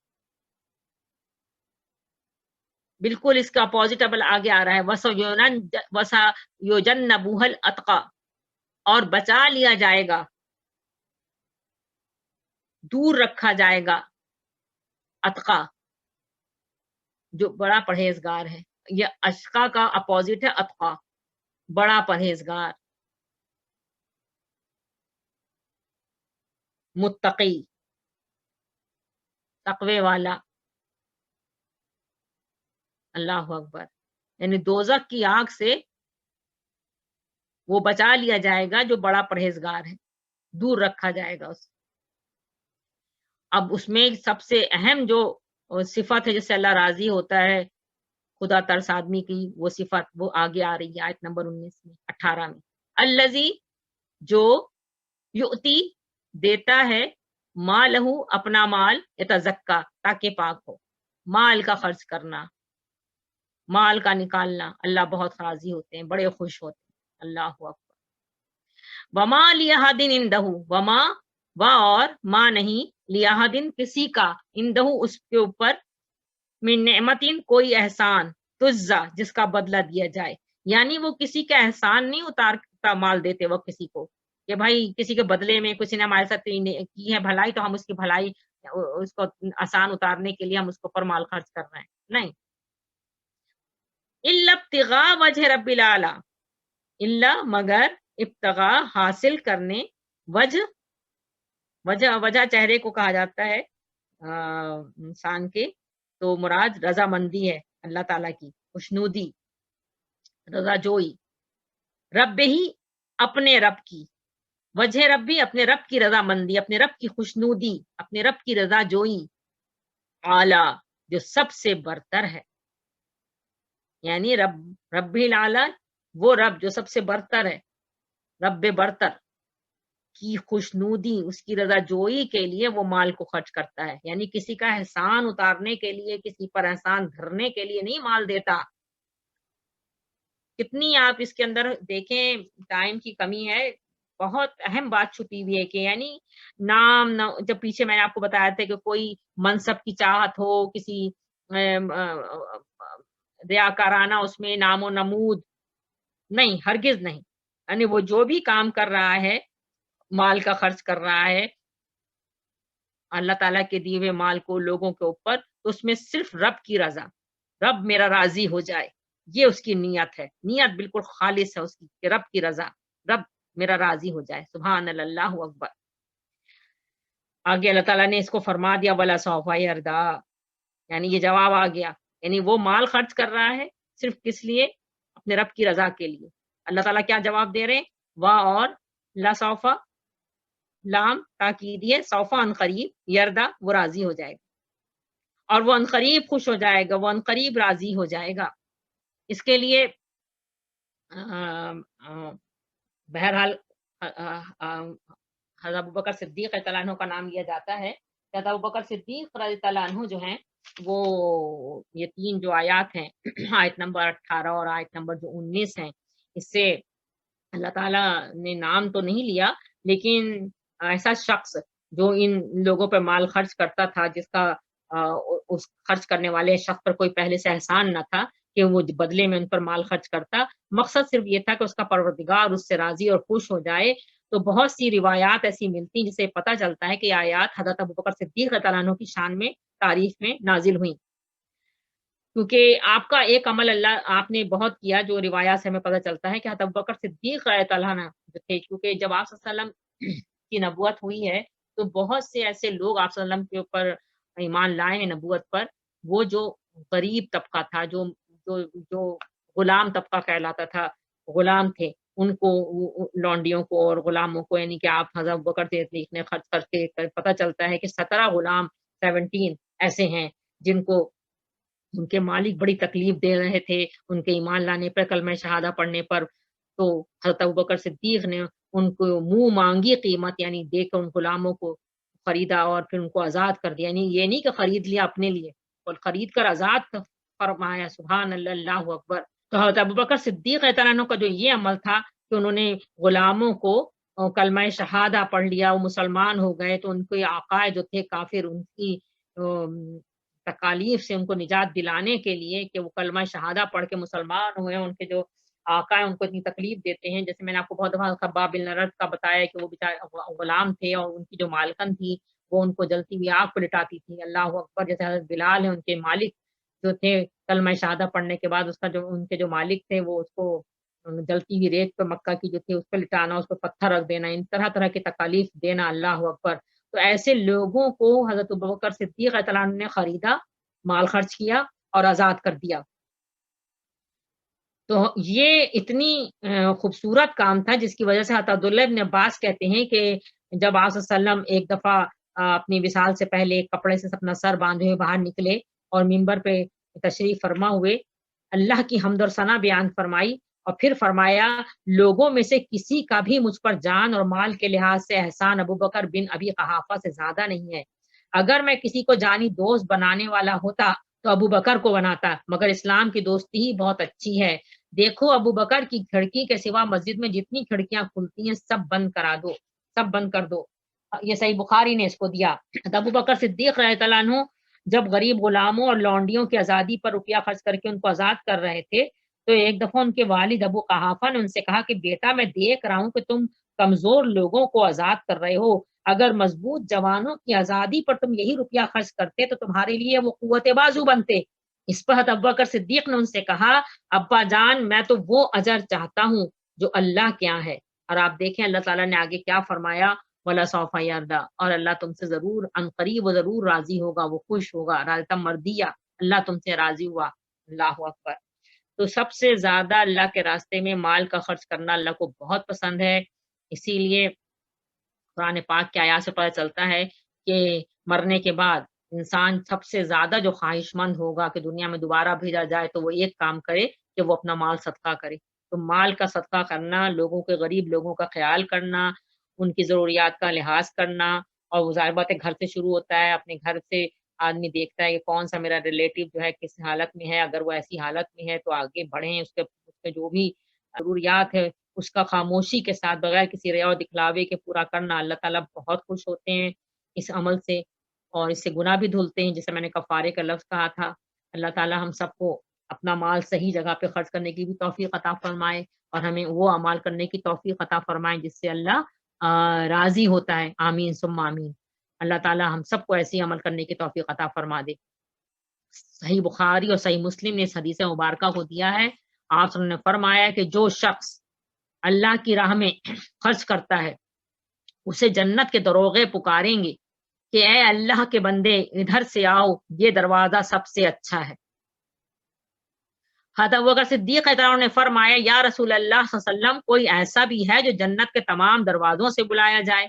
[SPEAKER 1] بالکل اس کا اپوزٹ اب آگے آ رہا ہے، وَسَيُجَنَّبُهَا الْأَتْقَى، اور بچا لیا جائے گا، دور رکھا جائے گا، اتقا جو بڑا پرہیزگار ہے. یہ اشقا کا اپوزٹ ہے اتقا، بڑا پرہیزگار، متقی، تقوی والا. اللہ اکبر. یعنی دوزخ کی آگ سے وہ بچا لیا جائے گا جو بڑا پرہیزگار ہے، دور رکھا جائے گا اس. اب اس میں سب سے اہم جو صفت ہے جس سے اللہ راضی ہوتا ہے خدا ترس آدمی کی، وہ صفت وہ آگے آ رہی ہے آیت نمبر 19 میں 18 میں. الذی، جو یؤتی دیتا ہے، مالہ اپنا مال، یتزکا تاکہ پاک ہو. مال کا خرچ کرنا، مال کا نکالنا، اللہ بہت راضی ہوتے ہیں، بڑے خوش ہوتے ہیں. اللہ اکبر. وما لیہدن اندہ، وما و اور ما نہیں، لیہدن کسی کا، اندہ اس کے اوپر، من نعمتن کوئی احسان، تجزا جس کا بدلہ دیا جائے. یعنی وہ کسی کا احسان نہیں اتارتا مال دیتے وقت کسی کو، کہ بھائی کسی کے بدلے میں کسی نے ہمارے ساتھ کی ہے بھلائی تو ہم اس کی بھلائی، اس کو آسان اتارنے کے لیے ہم اس کے اوپر مال خرچ کر رہے ہیں، نہیں. الا ابتغاء وجہ رب العالی، الا مگر، ابتغاء حاصل کرنے، وجہ، وجہ چہرے کو کہا جاتا ہے انسان کے، تو مراد رضا مندی ہے اللہ تعالیٰ کی، خوشنودی، رضا جوئی. رب ہی، اپنے رب کی، وجہ ربی اپنے رب کی رضا مندی، اپنے رب کی خوشنودی، اپنے رب کی رضا جوئی، اعلی جو سب سے برتر ہے. یعنی رب العالی وہ رب جو سب سے برتر ہے، رب برتر کی خوشنودی، اس کی رضا جوئی کے لیے وہ مال کو خرچ کرتا ہے. یعنی کسی کا احسان اتارنے کے لیے، کسی پر احسان دھرنے کے لیے نہیں مال دیتا. کتنی آپ اس کے اندر دیکھیں، ٹائم کی کمی ہے، بہت اہم بات چھپی ہوئی ہے کہ یعنی نام، جب پیچھے میں نے آپ کو بتایا تھا کہ کوئی منصب کی چاہت ہو، کسی ریاکارانہ اس میں نام و نمود، نہیں، ہرگز نہیں. یعنی وہ جو بھی کام کر رہا ہے، مال کا خرچ کر رہا ہے اللہ تعالیٰ کے دیے ہوئے مال کو لوگوں کے اوپر، تو اس میں صرف رب کی رضا، رب میرا راضی ہو جائے، یہ اس کی نیت ہے. نیت بالکل خالص ہے اس کی کہ رب کی رضا، رب میرا راضی ہو جائے. سبحان اللہ اکبر. آگے اللہ تعالیٰ نے اس کو فرما دیا ولا سوف یرضا، یعنی یہ جواب آ گیا. یعنی وہ مال خرچ کر رہا ہے صرف کس لیے؟ اپنے رب کی رضا کے لیے. اللہ تعالیٰ کیا جواب دے رہے ہیں؟ وا اور لا سوفا، لام تاکیدیہ، سوفا ان قریب، یردا وہ راضی ہو جائے گا، اور وہ ان قریب خوش ہو جائے گا، وہ ان قریب راضی ہو جائے گا. اس کے لیے بہرحال حضرت ابوبکر صدیق رضی اللہ عنہ کا نام لیا جاتا ہے. حضرت ابوبکر صدیق رضی اللہ عنہ جو ہیں، وہ یہ 3 جو آیات ہیں آیت نمبر 18 اور آیت نمبر جو 19 ہیں، اس سے اللہ تعالیٰ نے نام تو نہیں لیا، لیکن ایسا شخص جو ان لوگوں پر مال خرچ کرتا تھا، جس کا اس خرچ کرنے والے شخص پر کوئی پہلے سے احسان نہ تھا کہ وہ بدلے میں ان پر مال خرچ کرتا، مقصد صرف یہ تھا کہ اس کا پروردگار اس سے راضی اور خوش ہو جائے. تو بہت سی روایات ایسی ملتی جس سے پتہ چلتا ہے کہ یہ آیات حضرت ابوبکر صدیق رضی اللہ عنہ کی شان میں، تعریف میں نازل ہوئیں. کیونکہ آپ کا ایک عمل اللہ آپ نے بہت کیا، جو روایات سے ہمیں پتہ چلتا ہے کہ حضرت ابوبکر صدیق رضی اللہ عنہ جو تھے، کیونکہ جب آپ صلی اللہ علیہ وسلم کی نبوت ہوئی ہے تو بہت سے ایسے لوگ آپ صلی اللہ علیہ وسلم کے اوپر ایمان لائے ہیں نبوت پر. وہ جو غریب طبقہ تھا، جو غلام طبقہ کہلاتا تھا، غلام تھے، ان کو، لونڈیوں کو اور غلاموں کو، یعنی کہ آپ حضرت ابوبکر صدیق نے خرچ کر کے پتہ چلتا ہے کہ 17 غلام، 17 ایسے ہیں جن کو ان کے مالک بڑی تکلیف دے رہے تھے ان کے ایمان لانے پر، کلمہ شہادہ پڑھنے پر. تو حضرت ابوبکر صدیق نے ان کو منہ مانگی قیمت، یعنی دے کر ان غلاموں کو خریدا اور پھر ان کو آزاد کر دیا. یعنی یہ نہیں کہ خرید لیا اپنے لیے، اور خرید کر آزاد فرمایا. سبحان اللہ، اللہ اکبر. تو حضرت ابوبکر صدیق رضی اللہ عنہ کا جو یہ عمل تھا کہ انہوں نے غلاموں کو کلمہ شہادہ پڑھ لیا، وہ مسلمان ہو گئے، تو ان کے آقا جو تھے کافر، ان کی تکالیف سے ان کو نجات دلانے کے لیے کہ وہ کلمہ شہادہ پڑھ کے مسلمان ہوئے، ان کے جو آقا ہیں ان کو اتنی تکلیف دیتے ہیں. جیسے میں نے آپ کو بہت دفعہ خباب بن الارت کا بتایا کہ وہ بیچارے غلام تھے اور ان کی جو مالکن تھی وہ ان کو جلتی ہوئی آگ پہ لٹاتی تھی. اللہ اکبر. جیسے حضرت بلال ہیں، ان کے مالک جو تھے کلمہ شہادہ پڑھنے کے بعد اس کا جو ان کے جو مالک تھے وہ اس کو جلتی ہوئی ریت پہ مکہ کی جو تھی اس پہ لٹانا، اس پہ پتھر رکھ دینا، ان طرح طرح کی تکالیف دینا. اللہ اکبر. تو ایسے لوگوں کو حضرت ابوبکر صدیق رضی اللہ عنہ نے خریدا، مال خرچ کیا اور آزاد کر دیا. تو یہ اتنی خوبصورت کام تھا جس کی وجہ سے حضرت عبداللہ ابن عباس کہتے ہیں کہ جب آپ صلی اللہ علیہ وسلم ایک دفعہ اپنی وصال سے پہلے ایک کپڑے سے اپنا سر باندھے ہوئے باہر نکلے اور منبر پہ تشریف فرما ہوئے، اللہ کی حمد اور ثنا بیان فرمائی اور پھر فرمایا لوگوں میں سے کسی کا بھی مجھ پر جان اور مال کے لحاظ سے احسان ابوبکر بن ابی قحافہ سے زیادہ نہیں ہے. اگر میں کسی کو جانی دوست بنانے والا ہوتا تو ابو بکر کو بناتا، مگر اسلام کی دوستی ہی بہت اچھی ہے. دیکھو ابو بکر کی کھڑکی کے سوا مسجد میں جتنی کھڑکیاں کھلتی ہیں سب بند کرا دو، سب بند کر دو. یہ صحیح بخاری نے اس کو دیا. ابو بکر صدیق رضی اللہ عنہ جب غریب غلاموں اور لونڈیوں کی آزادی پر روپیہ خرچ کر کے ان کو آزاد کر رہے تھے تو ایک دفعہ ان کے والد ابو قحافہ نے ان سے کہا کہ بیٹا میں دیکھ رہا ہوں کہ تم کمزور لوگوں کو آزاد کر رہے ہو، اگر مضبوط جوانوں کی آزادی پر تم یہی روپیہ خرچ کرتے تو تمہارے لیے وہ قوت بازو بنتے. اس پر حضرت ابوبکر صدیق نے ان سے کہا ابا جان میں تو وہ اجر چاہتا ہوں جو اللہ کے یہاں ہے. اور آپ دیکھیں اللہ تعالیٰ نے آگے کیا فرمایا، وَلَسَوْفَ يَرْضَىٰ، اور اللہ تم سے ضرور عنقریب و ضرور راضی ہوگا، وہ خوش ہوگا. راضی مردیہ، اللہ تم سے راضی ہوا. اللہ اکبر. تو سب سے زیادہ اللہ کے راستے میں مال کا خرچ کرنا اللہ کو بہت پسند ہے. اسی لیے قرآن پاک کی آیات سے پتہ چلتا ہے کہ مرنے کے بعد انسان سب سے زیادہ جو خواہش مند ہوگا کہ دنیا میں دوبارہ بھیجا جائے تو وہ ایک کام کرے کہ وہ اپنا مال صدقہ کرے. تو مال کا صدقہ کرنا، لوگوں کے غریب لوگوں کا خیال کرنا، ان کی ضروریات کا لحاظ کرنا، اور وہ ظاہر بات ہے گھر سے شروع ہوتا ہے. اپنے گھر سے آدمی دیکھتا ہے کہ کون سا میرا ریلیٹیو جو ہے کس حالت میں ہے، اگر وہ ایسی حالت میں ہے تو آگے بڑھیں، اس کے جو بھی ضروریات ہے اس کا خاموشی کے ساتھ بغیر کسی ریا و دکھلاوے کے پورا کرنا. اللہ تعالیٰ بہت خوش ہوتے ہیں اس عمل سے اور اس سے گناہ بھی دھلتے ہیں. جیسے میں نے کفارے کا لفظ کہا تھا، اللہ تعالیٰ ہم سب کو اپنا مال صحیح جگہ پہ خرچ کرنے کی بھی توفیق عطا فرمائے اور ہمیں وہ اعمال کرنے کی توفیق عطا فرمائے جس سے اللہ راضی ہوتا ہے. آمین ثم آمین. اللہ تعالیٰ ہم سب کو ایسی عمل کرنے کی توفیق عطا فرما دے. صحیح بخاری اور صحیح مسلم نے اس حدیث مبارکہ کو دیا ہے. آپ نے فرمایا کہ جو شخص اللہ کی راہ میں خرچ کرتا ہے اسے جنت کے دروغے پکاریں گے کہ اے اللہ کے بندے ادھر سے آؤ، یہ دروازہ سب سے اچھا ہے. حضرت ابوبکر صدیق رضی اللہ عنہ نے فرمایا یا رسول اللہ صلی اللہ علیہ وسلم کوئی ایسا بھی ہے جو جنت کے تمام دروازوں سے بلایا جائے؟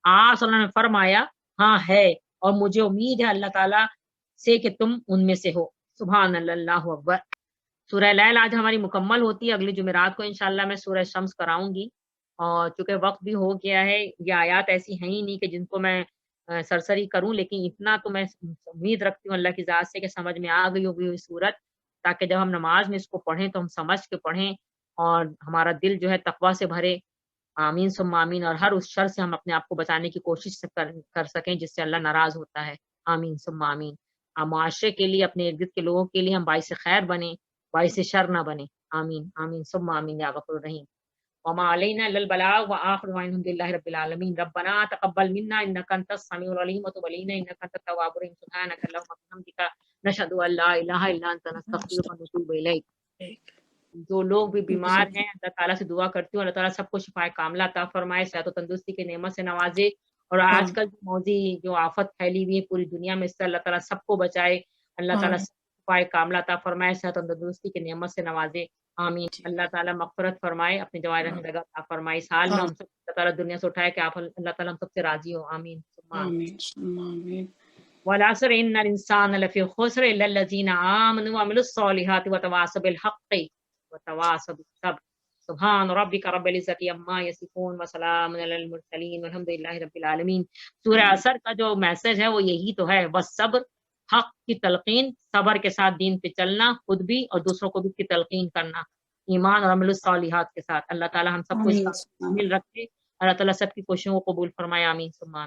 [SPEAKER 1] آپ صلی اللہ علیہ وسلم نے فرمایا ہاں ہے، اور مجھے امید ہے اللہ تعالیٰ سے کہ تم ان میں سے ہو. سبحان اللہ. اللہ اکبر. سورہ لیل آج ہماری مکمل ہوتی ہے. اگلی جمعرات کو انشاءاللہ میں سورہ شمس کراؤں گی، اور چونکہ وقت بھی ہو گیا ہے، یہ آیات ایسی ہیں ہی نہیں کہ جن کو میں سرسری کروں، لیکن اتنا تو میں امید رکھتی ہوں اللہ کی ذات سے کہ سمجھ میں آ گئی ہوگی صورت، تاکہ جب ہم نماز میں اس کو پڑھیں تو ہم سمجھ کے پڑھیں اور ہمارا دل جو ہے تقویٰ سے بھرے. آمین ثم آمین. اور ہر اس شر سے ہم اپنے آپ کو بچانے کی کوشش کر سکیں جس سے اللہ ناراض ہوتا ہے. آمین ثم آمین. معاشرے کے لیے، اپنے ارد گرد کے لوگوں کے لیے ہم باعث خیر بنیں، باعث شر نہ بنے. آمین آمین ثم آمین یا غفور الرحیم. وما علینا الا البلاغ وآخر دعوانا الحمد للہ رب العالمین. ربنا تقبل منا انک انت السمیع العلیم وتب علینا انک انت التواب الرحیم. سبحانک اللہم وبحمدک نشہد ان لا الہ الا انت نستغفرک ونتوب الیک. جو لوگ بھی بیمار ہیں اللہ تعالیٰ سے دعا کرتی ہوں اللہ تعالیٰ سب کو شفا کاملہ عطا فرمائے، صحت و تندرستی کی نعمت سے نوازے. اور آج کل جو موذی جو آفت پھیلی ہوئی ہے پوری دنیا میں، اس سے اللہ تعالیٰ سب کو بچائے. اللہ تعالیٰ سب کو شفا کاملہ عطا فرمائے، صحت و تندرستی کی نعمت سے نوازے. آمین. اللہ تعالیٰ مغفرت فرمائے، اپنے جواہر رحمت عطا فرمائے. اس حال میں ہم سب اللہ تعالیٰ دنیا سے اٹھائے کہ آپ اللہ تعالیٰ ہم سب سے راضی ہو. آمین
[SPEAKER 2] آمین.
[SPEAKER 1] والعصر ان الانسان لفی خسر الا الذین آمنوا وعملوا الصالحات وتواصوا بالحق وتواصوا بالصبر. سبحان ربک رب العزت عما یصفون وسلام علی المرسلین والحمد للہ رب العالمین. سورہ عصر کا جو میسج ہے وہ یہی تو ہے، بس صبر، حق کی تلقین، صبر کے ساتھ دین پہ چلنا، خود بھی اور دوسروں کو بھی کی تلقین کرنا، ایمان اور عمل الصالحات کے ساتھ. اللہ تعالیٰ ہم سب کو اس کا مل رکھے، اللہ تعالیٰ سب کی کوششوں کو قبول فرمائے. آمین ثم آمین.